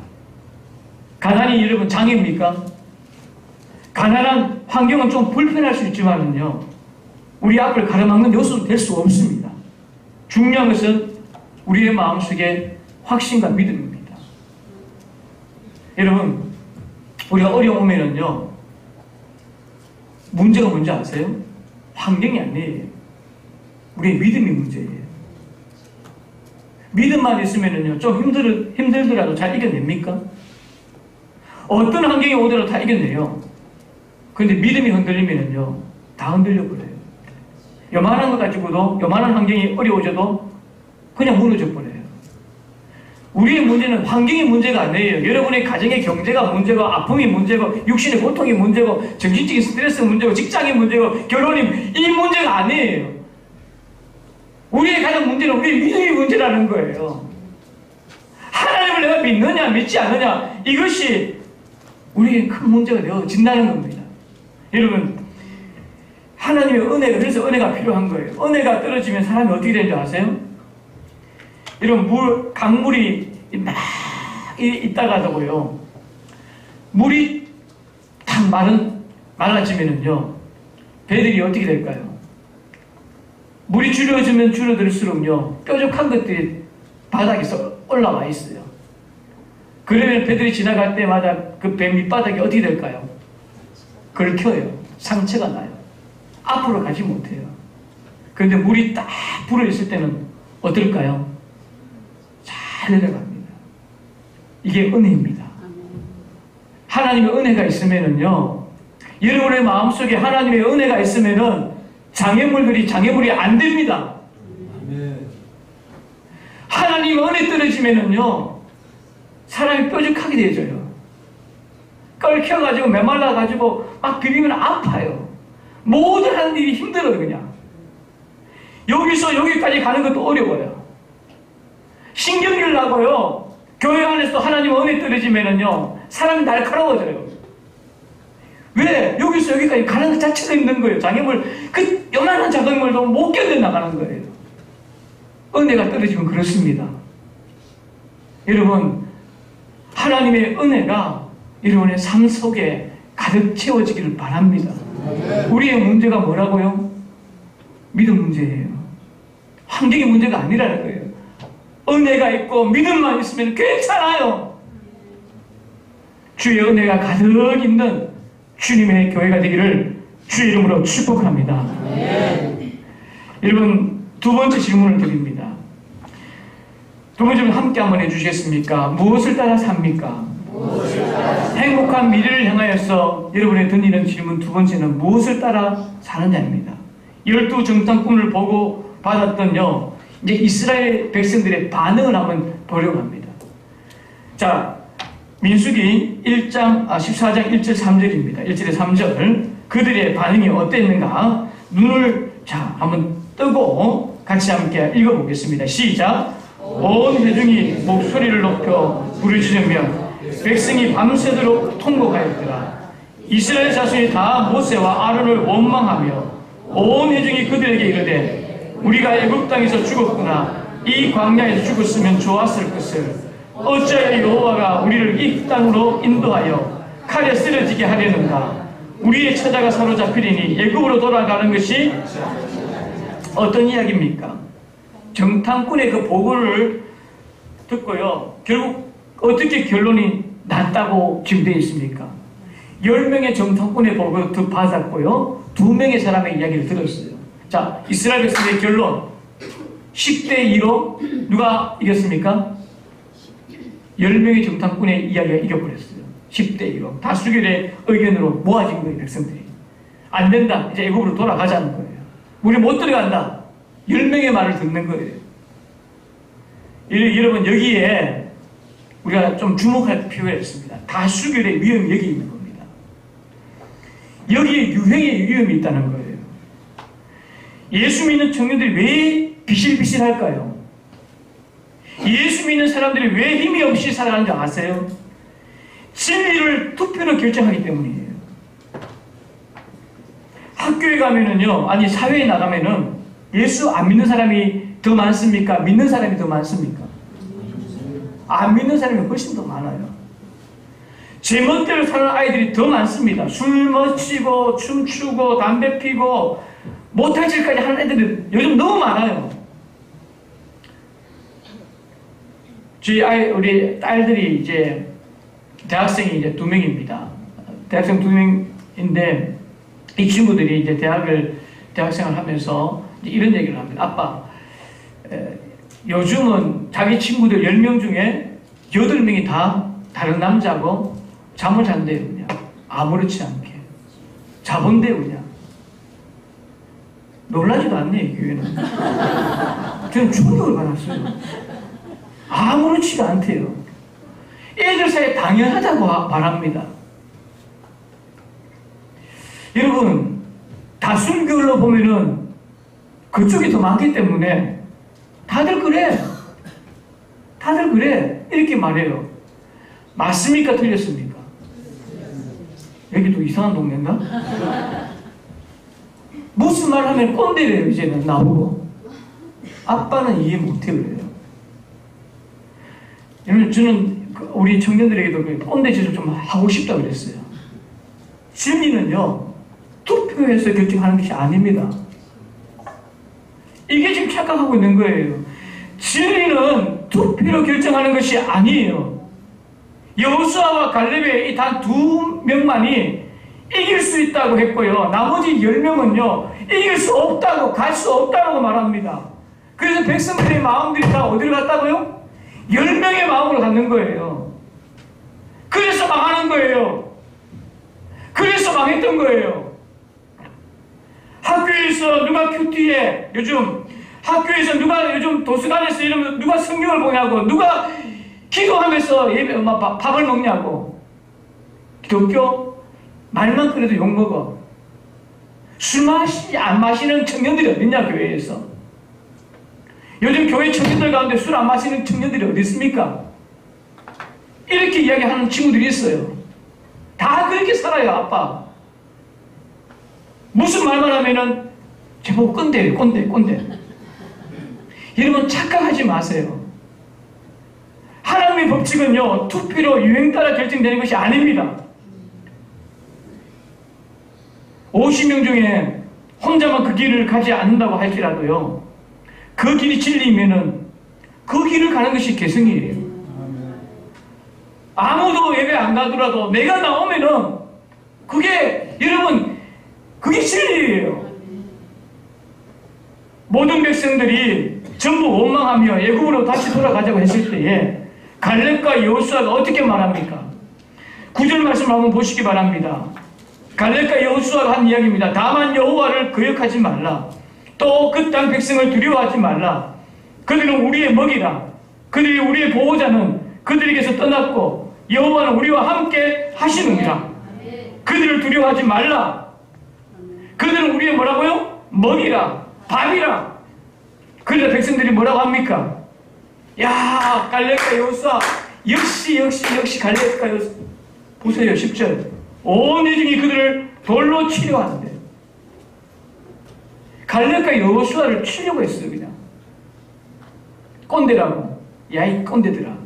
가난이 여러분 장애입니까? 가난한 환경은 좀 불편할 수 있지만요, 우리 앞을 가로막는 요소는 될 수 없습니다. 중요한 것은 우리의 마음속에 확신과 믿음입니다. 여러분, 우리가 어려우면은요, 문제가 뭔지 아세요? 환경이 아니에요. 우리의 믿음이 문제예요. 믿음만 있으면은요, 좀 힘들더라도 잘 이겨냅니까? 어떤 환경이 오더라도 다 이겨내요. 그런데 믿음이 흔들리면은요, 다 흔들려 버려요. 요만한 것 가지고도, 요만한 환경이 어려워져도 그냥 무너져 버려요. 우리의 문제는 환경이 문제가 아니에요. 여러분의 가정의 경제가 문제고, 아픔이 문제고, 육신의 고통이 문제고, 정신적인 스트레스가 문제고, 직장이 문제고, 결혼이 이 문제가 아니에요. 우리의 가장 문제는 우리의 믿음이 문제라는 거예요. 하나님을 내가 믿느냐 믿지 않느냐, 이것이 우리의 큰 문제가 되어진다는 겁니다. 여러분, 하나님의 은혜가, 그래서 은혜가 필요한 거예요. 은혜가 떨어지면 사람이 어떻게 되는지 아세요? 이런 강물이 막 있다가도요, 물이 탁 말라지면은요, 배들이 어떻게 될까요? 물이 줄어들면 줄어들수록요, 뾰족한 것들이 바닥에서 올라와 있어요. 그러면 배들이 지나갈 때마다 그 배 밑바닥이 어떻게 될까요? 긁혀요. 상처가 나요. 앞으로 가지 못해요. 그런데 물이 딱 불어있을 때는 어떨까요? 잘 내려갑니다. 이게 은혜입니다. 하나님의 은혜가 있으면은요, 여러분의 마음속에 하나님의 은혜가 있으면은 장애물이 안 됩니다. 하나님의 은혜 떨어지면은요, 사람이 뾰족하게 되어져요. 끓여가지고 메말라가지고 막 비비면 아파요. 모든 하는 일이 힘들어요. 그냥 여기서 여기까지 가는 것도 어려워요. 신경질 나고요. 교회 안에서 하나님 은혜 떨어지면은요, 사람이 날카로워져요. 왜? 여기서 여기까지 가는 것 자체가 힘든 거예요. 장애물, 그 요만한 장애물도 못 견뎌 나가는 거예요. 은혜가 떨어지면 그렇습니다. 여러분, 하나님의 은혜가 여러분의 삶 속에 가득 채워지기를 바랍니다. 우리의 문제가 뭐라고요? 믿음 문제예요. 환경의 문제가 아니라는 거예요. 은혜가 있고 믿음만 있으면 괜찮아요. 주의 은혜가 가득 있는 주님의 교회가 되기를 주의 이름으로 축복합니다. 여러분, 두 번째 질문을 드립니다. 두 번째 질문 함께 한번 해주시겠습니까? 무엇을 따라 삽니까? 행복한 미래를 향하여서 여러분의 던지는 질문 두 번째는 무엇을 따라 사느냐입니다. 12 정탐 꿈을 보고 받았던요, 이제 이스라엘 백성들의 반응을 한번 보려고 합니다. 자, 민수기 14장 1절 3절입니다. 1절에 3절. 그들의 반응이 어땠는가? 눈을 한번 뜨고 같이 함께 읽어보겠습니다. 시작. 온 회중이 목소리를 높여 부르짖으며 백성이 밤새도록 통곡하였더라. 이스라엘 자손이 다 모세와 아론을 원망하며 온 회중이 그들에게 이르되 우리가 애굽 땅에서 죽었구나. 이 광야에서 죽었으면 좋았을 것을 어찌하여 여호와가 우리를 이 땅으로 인도하여 칼에 쓰러지게 하려는가? 우리의 처자가 사로잡히리니 애굽으로 돌아가는 것이 어떤 이야기입니까? 정탐꾼의 그 보고를 듣고요, 결국 어떻게 결론이 났다고 지금 되어 있습니까? 10명의 정탐꾼의 보고를 받았고요, 2명의 사람의 이야기를 들었어요. 자, 이스라엘 백성의 결론 10대 2로 누가 이겼습니까? 10명의 정탐꾼의 이야기가 이겨버렸어요. 10대 2로 다수결의 의견으로 모아진 거예요. 백성들이 안 된다, 이제 애굽으로 돌아가자는 거예요. 우리 못 들어간다. 10명의 말을 듣는 거예요. 여러분, 여기에 우리가 좀 주목할 필요가 있습니다. 다수결의 위험이 여기 있는 겁니다. 여기에 유행의 위험이 있다는 거예요. 예수 믿는 청년들이 왜 비실비실할까요? 예수 믿는 사람들이 왜 힘이 없이 살아가는지 아세요? 진리를 투표로 결정하기 때문이에요. 학교에 가면은요, 아니 사회에 나가면은 예수 안 믿는 사람이 더 많습니까? 믿는 사람이 더 많습니까? 안 믿는 사람이 훨씬 더 많아요. 제멋대로 사는 아이들이 더 많습니다. 술 마시고 춤추고 담배 피고 못할 짓까지 하는 애들이 요즘 너무 많아요. 우리 딸들이 이제 대학생이 이제 2명입니다. 대학생 2명인데 이 친구들이 이제 대학생을 하면서 이제 이런 얘기를 합니다. 아빠, 요즘은 자기 친구들 10명 중에 8명이 다 다른 남자고 잠을 잔대요, 그냥. 아무렇지 않게. 자본대요, 그냥. 놀라지도 않네, 이 교회는. 저는 충격을 받았어요. 아무렇지가 않대요. 애들 사이에 당연하다고 말합니다. 여러분, 다순교로 보면은 그쪽이 더 많기 때문에 다들 그래. 다들 그래. 이렇게 말해요. 맞습니까? 틀렸습니까? 여기도 이상한 동네인가? 무슨 말 하면 꼰대래요, 이제는 나보고. 아빠는 이해 못해, 그래요. 여러분, 저는 우리 청년들에게도 꼰대 짓을 좀 하고 싶다 그랬어요. 진리는요, 투표해서 결정하는 것이 아닙니다. 이게 지금 착각하고 있는 거예요. 진리는 투표로 결정하는 것이 아니에요. 여호수아와 갈렙의 이 단 2명만이 이길 수 있다고 했고요. 나머지 10명은요, 이길 수 없다고, 갈 수 없다고 말합니다. 그래서 백성들의 마음들이 다 어디를 갔다고요? 10명의 마음으로 갖는 거예요. 그래서 망하는 거예요. 그래서 망했던 거예요. 학교에서 누가 큐티에, 학교에서 누가 요즘 도서관에서 이러면 누가 성경을 보냐고, 누가 기도하면서 밥을 먹냐고. 기독교 말만 그래도 욕먹어. 술 안 마시는 청년들이 어딨냐, 교회에서. 요즘 교회 청년들 가운데 술 안 마시는 청년들이 어디 있습니까? 이렇게 이야기하는 친구들이 있어요. 다 그렇게 살아요, 아빠. 무슨 말만 하면은 제법 꼰대예요, 꼰대. 여러분, 착각하지 마세요. 하나님의 법칙은요, 투표로 유행 따라 결정되는 것이 아닙니다. 50명 중에 혼자만 그 길을 가지 않는다고 할지라도요, 그 길이 진리면은 그 길을 가는 것이 개성이에요. 아무도 예배 안 가더라도 내가 나오면은 그게, 여러분, 그게 진리예요. 모든 백성들이 전부 원망하며 애굽으로 다시 돌아가자고 했을 때에 갈렙과 여호수아가 어떻게 말합니까? 9절 말씀을 한번 보시기 바랍니다. 갈렙과 여호수아가 한 이야기입니다. 다만 여호와를 거역하지 말라. 또 그 땅 백성을 두려워하지 말라. 그들은 우리의 먹이라. 그들이 우리의 보호자는 그들에게서 떠났고 여호와는 우리와 함께 하시느니라. 그들을 두려워하지 말라. 그들은 우리의 뭐라고요? 먹이라. 밥이라. 그러자 백성들이 뭐라고 합니까? 야, 갈렙과 여호수아, 역시 갈렙과 여호수아. 보세요, 10절. 온 회중이 그들을 돌로 치려 하는데, 갈렙과 여호수아를 치려고 했어요, 그냥. 꼰대라고. 야, 이 꼰대들아.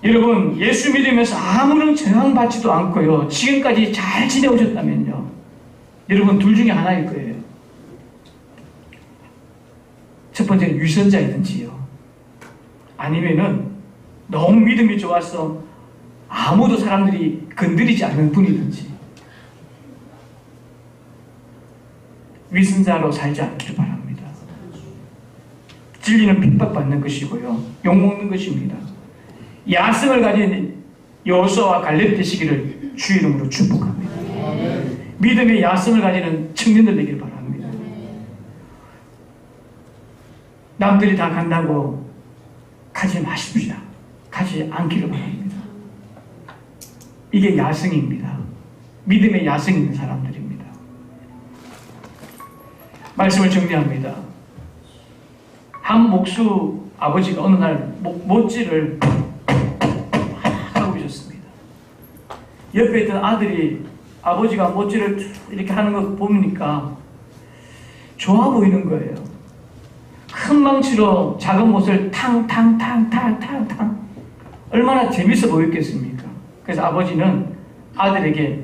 여러분, 예수 믿으면서 아무런 저항받지도 않고요, 지금까지 잘 지내오셨다면요, 여러분, 둘 중에 하나일 거예요. 첫 번째는 유선자이든지요, 아니면은 너무 믿음이 좋아서 아무도 사람들이 건드리지 않는 분이든지, 위선자로 살지 않기를 바랍니다. 진리는 핍박받는 것이고요, 욕먹는 것입니다. 야성을 가진 여호수아와 갈렙 되시기를 주의 이름으로 축복합니다. 믿음의 야성을 가지는 청년들 되기를 바랍니다. 남들이 다 간다고 가지 마십시오. 가지 않기를 바랍니다. 이게 야성입니다. 믿음의 야성 있는 사람들입니다. 말씀을 정리합니다. 한 목수 아버지가 어느 날 못질을 하고 계셨습니다. 옆에 있던 아들이 아버지가 못질을 이렇게 하는 거 보니까 좋아 보이는 거예요. 큰 망치로 작은 못을 탕탕탕탕탕탕 얼마나 재밌어 보였겠습니까? 그래서 아버지는 아들에게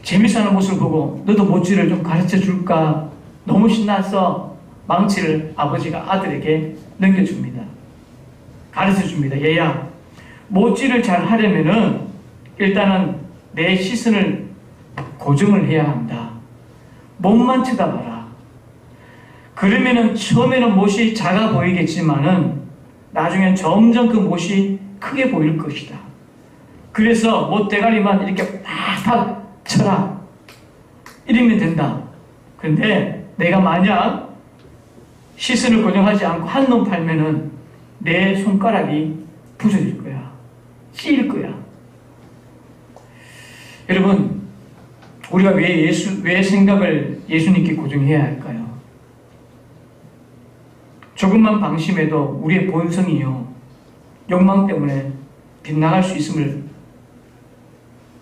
재밌어하는 모습을 보고 너도 못질을 좀 가르쳐 줄까? 너무 신나서 망치를 아버지가 아들에게 넘겨줍니다. 가르쳐 줍니다. 얘야, 못질을 잘 하려면은 일단은 내 시선을 고정을 해야 한다. 못만 쳐다봐라. 그러면은 처음에는 못이 작아 보이겠지만은 나중엔 점점 그 못이 크게 보일 것이다. 그래서 못 대가리만 이렇게 팍팍 쳐라. 이러면 된다. 그런데 내가 만약 시선을 고정하지 않고 한눈 팔면은 내 손가락이 부서질 거야. 찌일 거야. 여러분, 우리가 왜 생각을 예수님께 고정해야 할까요? 조금만 방심해도 우리의 본성이요, 욕망 때문에 빗나갈 수 있음을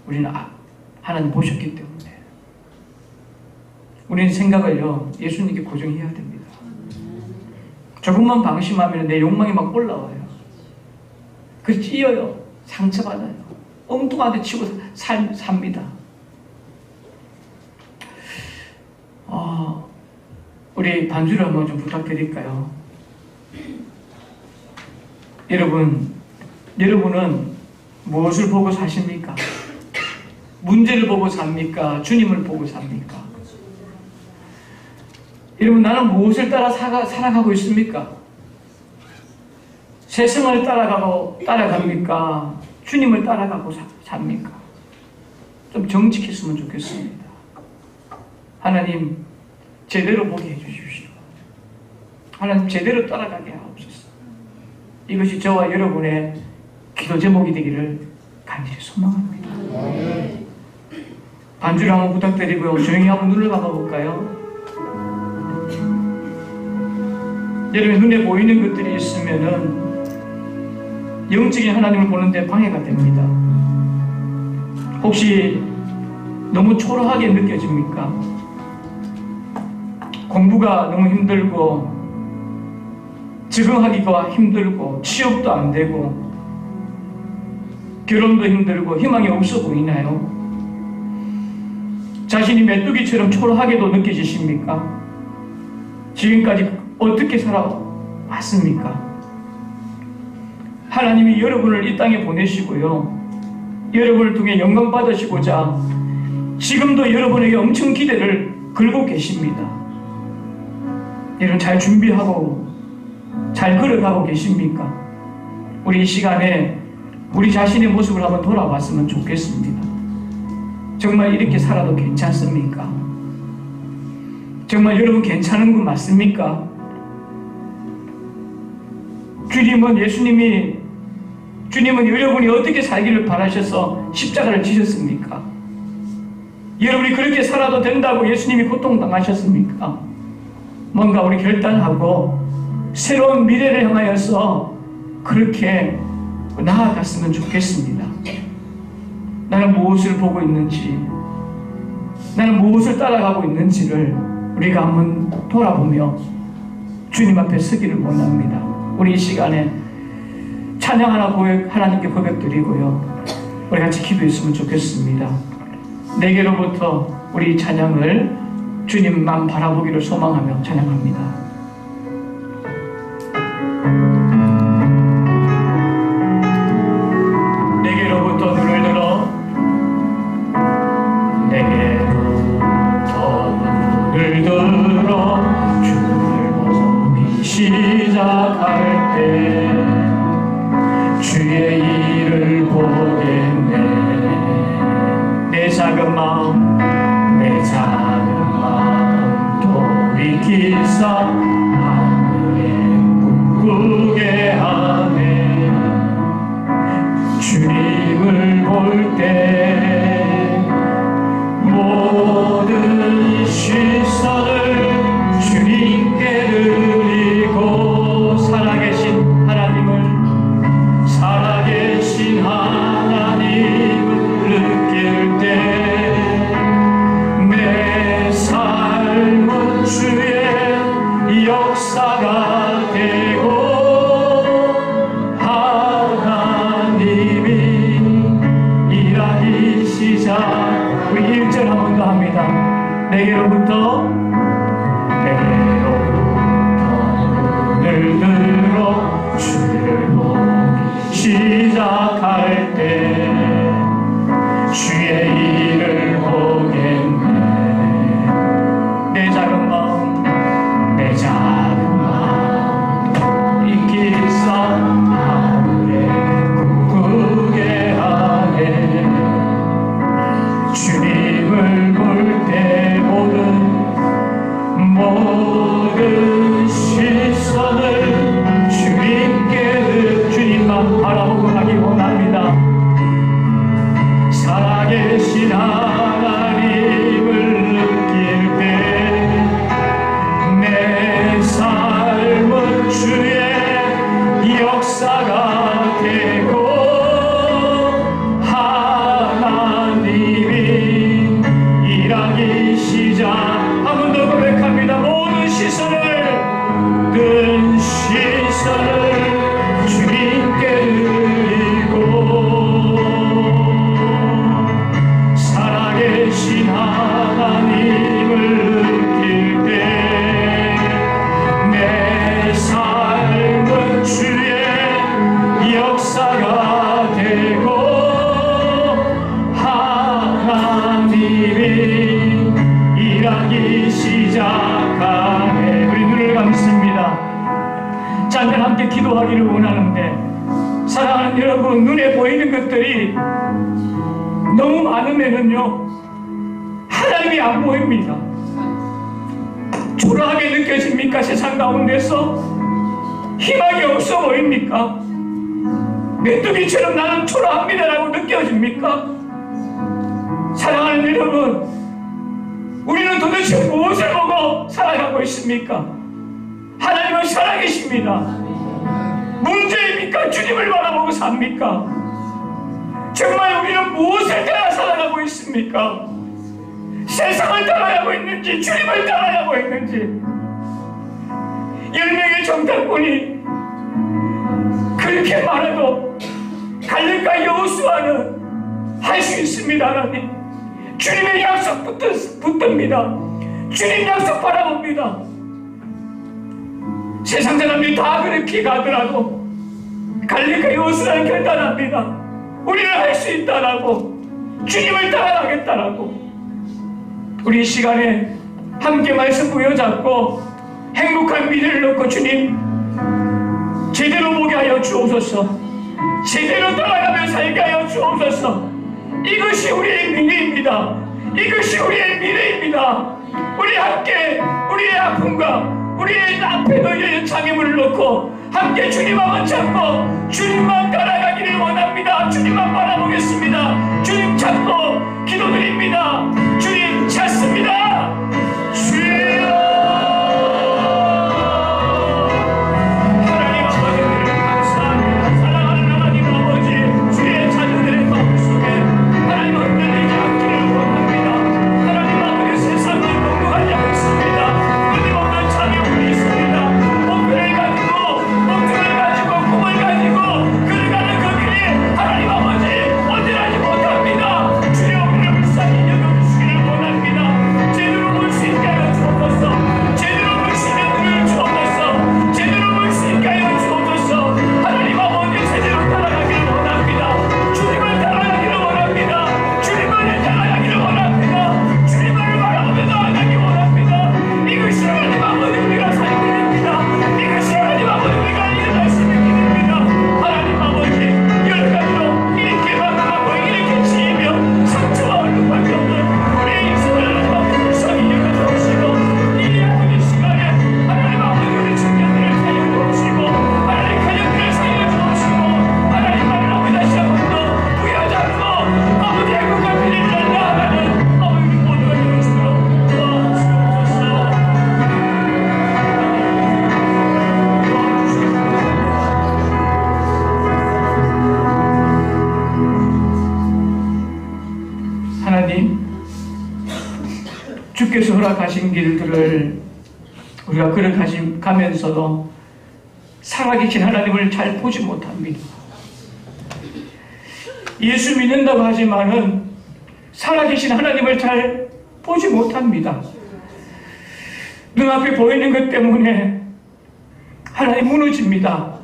우리는 하나님 보셨기 때문에 우리는 생각을요, 예수님께 고정해야 됩니다. 조금만 방심하면 내 욕망이 막 올라와요. 그 찌어요. 상처받아요. 엉뚱한데 치고 삽니다. 우리 반주를 한번 좀 부탁드릴까요? 여러분은 무엇을 보고 사십니까? 문제를 보고 삽니까? 주님을 보고 삽니까? 여러분, 나는 무엇을 따라 살아가고 있습니까? 세상을 따라갑니까? 주님을 따라가고 삽니까? 좀 정직했으면 좋겠습니다. 하나님, 제대로 보게 해주십시오. 하나님, 제대로 따라가게 하옵소서. 이것이 저와 여러분의 기도 제목이 되기를 간절히 소망합니다. 반주를 한번 부탁드리고요. 조용히 한번 눈을 감아볼까요? 여러분, 눈에 보이는 것들이 있으면은 영적인 하나님을 보는데 방해가 됩니다. 혹시 너무 초라하게 느껴집니까? 공부가 너무 힘들고 적응하기가 힘들고 취업도 안 되고 결혼도 힘들고 희망이 없어 보이나요? 자신이 메뚜기처럼 초라하게도 느껴지십니까? 지금까지 어떻게 살아왔습니까? 하나님이 여러분을 이 땅에 보내시고요, 여러분을 통해 영광 받으시고자 지금도 여러분에게 엄청 기대를 걸고 계십니다. 여러분, 잘 준비하고 잘 걸어가고 계십니까? 우리 이 시간에 우리 자신의 모습을 한번 돌아봤으면 좋겠습니다. 정말 이렇게 살아도 괜찮습니까? 정말 여러분 괜찮은 거 맞습니까? 주님은 여러분이 어떻게 살기를 바라셔서 십자가를 지셨습니까? 여러분이 그렇게 살아도 된다고 예수님이 고통당하셨습니까? 뭔가 우리 결단하고 새로운 미래를 향하여서 그렇게 나아갔으면 좋겠습니다. 나는 무엇을 보고 있는지, 나는 무엇을 따라가고 있는지를 우리가 한번 돌아보며 주님 앞에 서기를 원합니다. 우리 이 시간에 찬양 하나님께 고백드리고요, 우리 같이 기도했으면 좋겠습니다. 내게로부터 우리 찬양을 주님만 바라보기를 소망하며 찬양합니다. 내게로부터 눈을 들어, 내게로부터 눈을 들어 주를 보기 시작할 때 주의 일을 보겠네. 내 작은 마음 돌이키사 하늘에 꿈꾸게 하네. 주님을 볼 때 모든 시선을 주님께 드리고 살아계신 하나님을 느낄 때 내 삶은 주의 역사가 일하기 시작. 우리 1절 한 번 더 합니다. 내게로부터 눈을 들어 주를 보기 시작할 때 주의 일을 보겠네. 내 작은 마음 내 작은 마음 인기 있어 하늘에 꿈꾸게 하네. 주님을 볼 때 모든 시선을 주님께 주님만 바라보고 가기 원합니다. 살아계신 하나님을 느낄 때 내 삶은 주의 역사가 되고 하나님이 일하기 시작. 한 번 더 고백합니다. 모든 시선을 주님께 드리고 살아계신 하나님을 느낄 때 내 삶은 주의 역사가 되고 하나님이 일하기 시작하네. 우리 눈을 감습니다. 잠깐 함께 기도하기를 원하는데, 사랑하는 여러분, 눈에 보이는 것들이 너무 많으면요 하나님이 안 보입니다. 초라하게 느껴집니까? 세상 가운데서 희망이 없어 보입니까? 메뚜기처럼 나는 초라합니다라고 느껴집니까? 사랑하는 여러분, 우리는 도대체 무엇을 보고 살아가고 있습니까? 하나님은 살아계십니다. 문제입니까? 주님을 바라보고 삽니까? 정말 우리는 무엇을 따라 살아가고 있습니까? 세상을 따라가고 있는지 주님을 따라가고 있는지. 10명의 정탐꾼이 그렇게 말해도 갈렙과 여호수아는 할 수 있습니다. 하나님, 주님의 약속 붙듭니다. 주님 약속 바라봅니다. 세상 사람들이 다 그렇게 가더라도 갈렙과 여호수아는 결단합니다. 우리는 할 수 있다라고, 주님을 따라가겠다라고. 우리 이 시간에 함께 말씀 부여잡고 행복한 미래를 놓고 주님 제대로 보게 하여 주옵소서. 제대로 따라가며 살게 하여 주옵소서. 이것이 우리의 미래입니다. 이것이 우리의 미래입니다. 우리 함께 우리의 아픔과 우리의 앞에 놓여있는 장애물을 놓고 함께 주님만 찾고 주님만 따라가기를 원합니다. 주님만 바라보겠습니다. 주님 찾고 기도드립니다. 주님 찾습니다. 주여, 하나님 아버지를 감사합니다. 사랑하는 하나님 아버지, 주의 자녀들의 마음속에 하나님 흔들리지 않기를 원합니다. 하나님 아버지, 세상을 공부하려고 있습니다. 끊임없는 장애물이 있습니다. 목표를 가지고 꿈을 가지고 걸어가는 그 길이 하나님 아버지 언제나지 못합니다. 주여, 우리를 불쌍히 여겨주시기를 원합니다. 제대로 볼 수 있게 하여 주옵소서. 제대로 볼 수 있는 눈을 주옵소서. 제대로 볼 수 있게 하여 주옵소서. 하나님 아버지, 제대로 따라가기를 원합니다. 주님을 따라가기를 원합니다. 주님을 따라가기를 원합니다. 주님을 바라보며 나아가기 원합니다. 이것이 하나님 아버지 우리가 살 길입니다. 이것이 하나님 아버지 우리가 일어날 수 있는 길입니다. 하나님 아버지, 여러 가지로 이렇게 반응하고 이렇게 지으며 상처와 얼룩밖에 없는 우리의 인생을 하나님 아버지 불쌍히 여겨주시고, 이 아픈 시간에 하나님 아버지 우리 청년들을 살려주시고, 하나님 가정들을 살려주시고, 하나님 아버지 다시 한 번 더 부여잡고 아버지 행복한 미래를 나아가는 아버지 모두가 되는 주로 도와주옵소서. 하나님, 주께서 허락하신 길들을 우리가 걸어가면서도 살아계신 하나님을 잘 보지 못합니다. 예수 믿는다고 하지만은 살아계신 하나님을 잘 보지 못합니다. 눈앞에 보이는 것 때문에 하나님 무너집니다.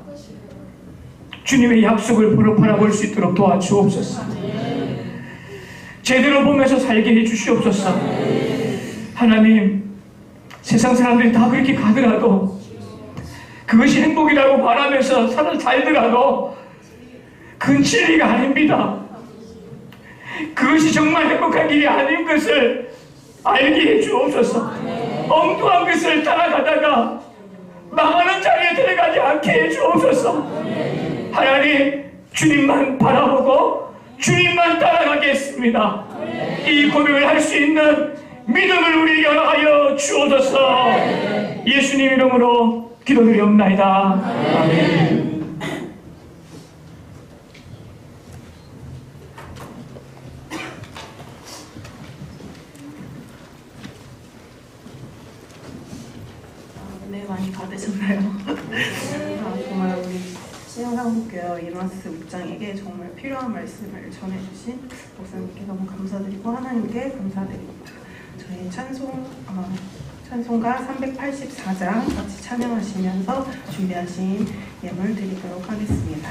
주님의 약속을 바라볼 수 있도록 도와주옵소서. 제대로 보면서 살게 해주시옵소서. 하나님, 세상 사람들이 다 그렇게 가더라도, 그것이 행복이라고 말하면서 살더라도 그건 진리가 아닙니다. 그것이 정말 행복한 길이 아닌 것을 알게 해주옵소서. 엉뚱한 것을 따라가다가 망하는 자리에 들어가지 않게 해주옵소서. 하나님, 주님만 바라보고 주님만 따라가겠습니다. 이 고백을 할 수 있는 믿음을 우리에게 허락하여 주옵소서. 예수님 이름으로 기도드리옵나이다. 아멘. 네, 많이 받으셨나요? 정말 우리 신영상국교회 이노아스 목장에게 정말 필요한 말씀을 전해주신 목사님께 너무 감사드리고 하나님께 감사드립니다. 저희 찬송가 384장 같이 찬양하시면서 준비하신 예물 드리도록 하겠습니다.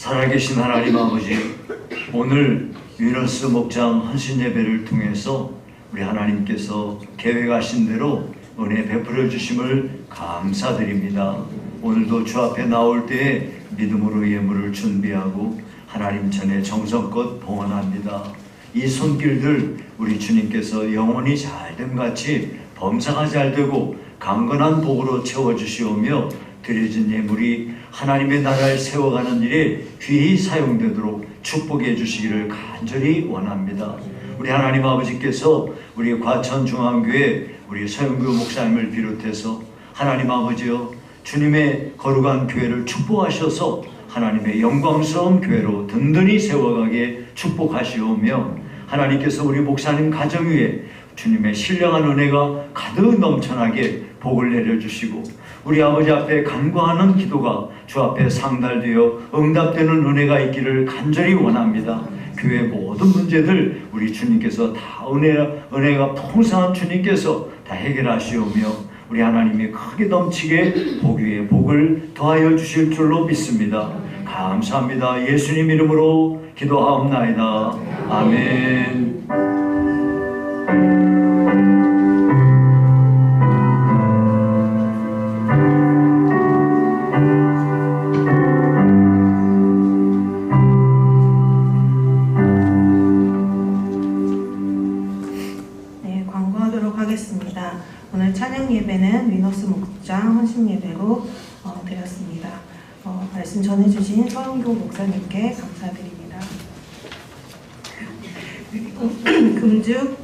살아계신 하나님 아버지, 오늘 위너스 목장 헌신 예배를 통해서 우리 하나님께서 계획하신 대로 은혜 베풀어 주심을 감사드립니다. 오늘도 주 앞에 나올 때에 믿음으로 예물을 준비하고 하나님 전에 정성껏 봉헌합니다. 이 손길들 우리 주님께서 영원히 잘됨같이 범사가 잘되고 강건한 복으로 채워주시오며 드려진 예물이 하나님의 나라를 세워가는 일에 귀히 사용되도록 축복해 주시기를 간절히 원합니다. 우리 하나님 아버지께서 우리 과천중앙교회 우리 서영교 목사님을 비롯해서 하나님 아버지여 주님의 거룩한 교회를 축복하셔서 하나님의 영광스러운 교회로 든든히 세워가게 축복하시오며 하나님께서 우리 목사님 가정 위에 주님의 신령한 은혜가 가득 넘쳐나게 복을 내려주시고 우리 아버지 앞에 간구하는 기도가 주 앞에 상달되어 응답되는 은혜가 있기를 간절히 원합니다. 교회 모든 문제들 우리 주님께서 다 은혜가 풍성한 주님께서 다 해결하시오며 우리 하나님이 크게 넘치게 복 위에 복을 더하여 주실 줄로 믿습니다. 감사합니다. 예수님 이름으로 기도하옵나이다. 아멘. 네, 광고하도록 하겠습니다. 오늘 찬양 예배는 위너스 목장 헌신 예배로 드렸습니다. 말씀 전해주신 서영교 목사님께 감사드립니다. 금주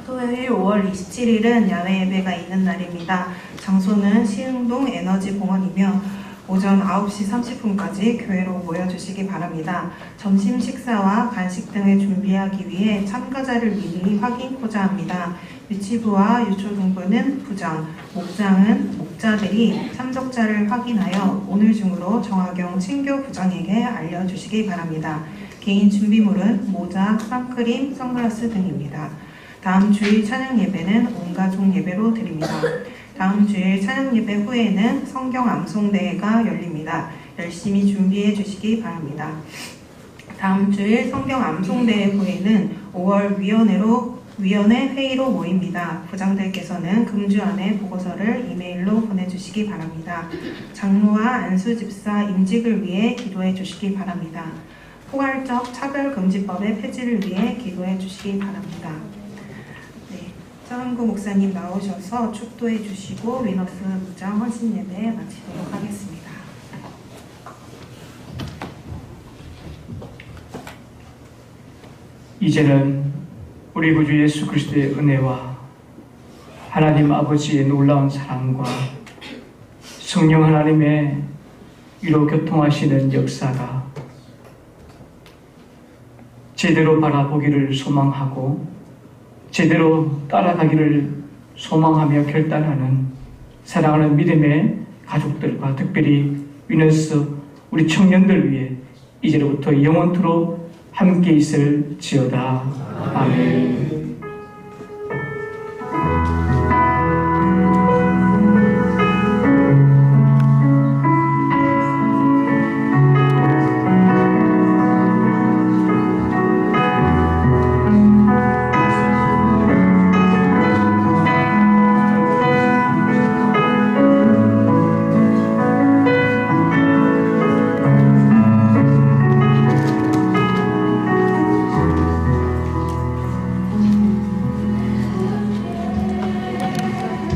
토요일 5월 27일은 야외 예배가 있는 날입니다. 장소는 시흥동 에너지공원이며 오전 9시 30분까지 교회로 모여주시기 바랍니다. 점심 식사와 간식 등을 준비하기 위해 참가자를 미리 확인코자 합니다. 유치부와 유초등부는 부장, 목장은 목자들이 참석자를 확인하여 오늘 중으로 정하경 친교 부장에게 알려주시기 바랍니다. 개인 준비물은 모자, 선크림, 선글라스 등입니다. 다음 주일 찬양 예배는 온가족 예배로 드립니다. 다음 주일 찬양 예배 후에는 성경 암송대회가 열립니다. 열심히 준비해 주시기 바랍니다. 다음 주일 성경 암송대회 후에는 5월 위원회 회의로 모입니다. 부장들께서는 금주 안에 보고서를 이메일로 보내주시기 바랍니다. 장로와 안수집사 임직을 위해 기도해 주시기 바랍니다. 포괄적 차별금지법의 폐지를 위해 기도해 주시기 바랍니다. 네, 서영구 목사님 나오셔서 축도해 주시고 위너스 목장 헌신 예배 마치도록 하겠습니다. 이제는 우리 구주 예수 그리스도의 은혜와 하나님 아버지의 놀라운 사랑과 성령 하나님의 위로 교통하시는 역사가 제대로 바라보기를 소망하고 제대로 따라가기를 소망하며 결단하는 사랑하는 믿음의 가족들과 특별히 위너스 우리 청년들 위해 이제로부터 영원토록 함께 있을지어다. 아멘.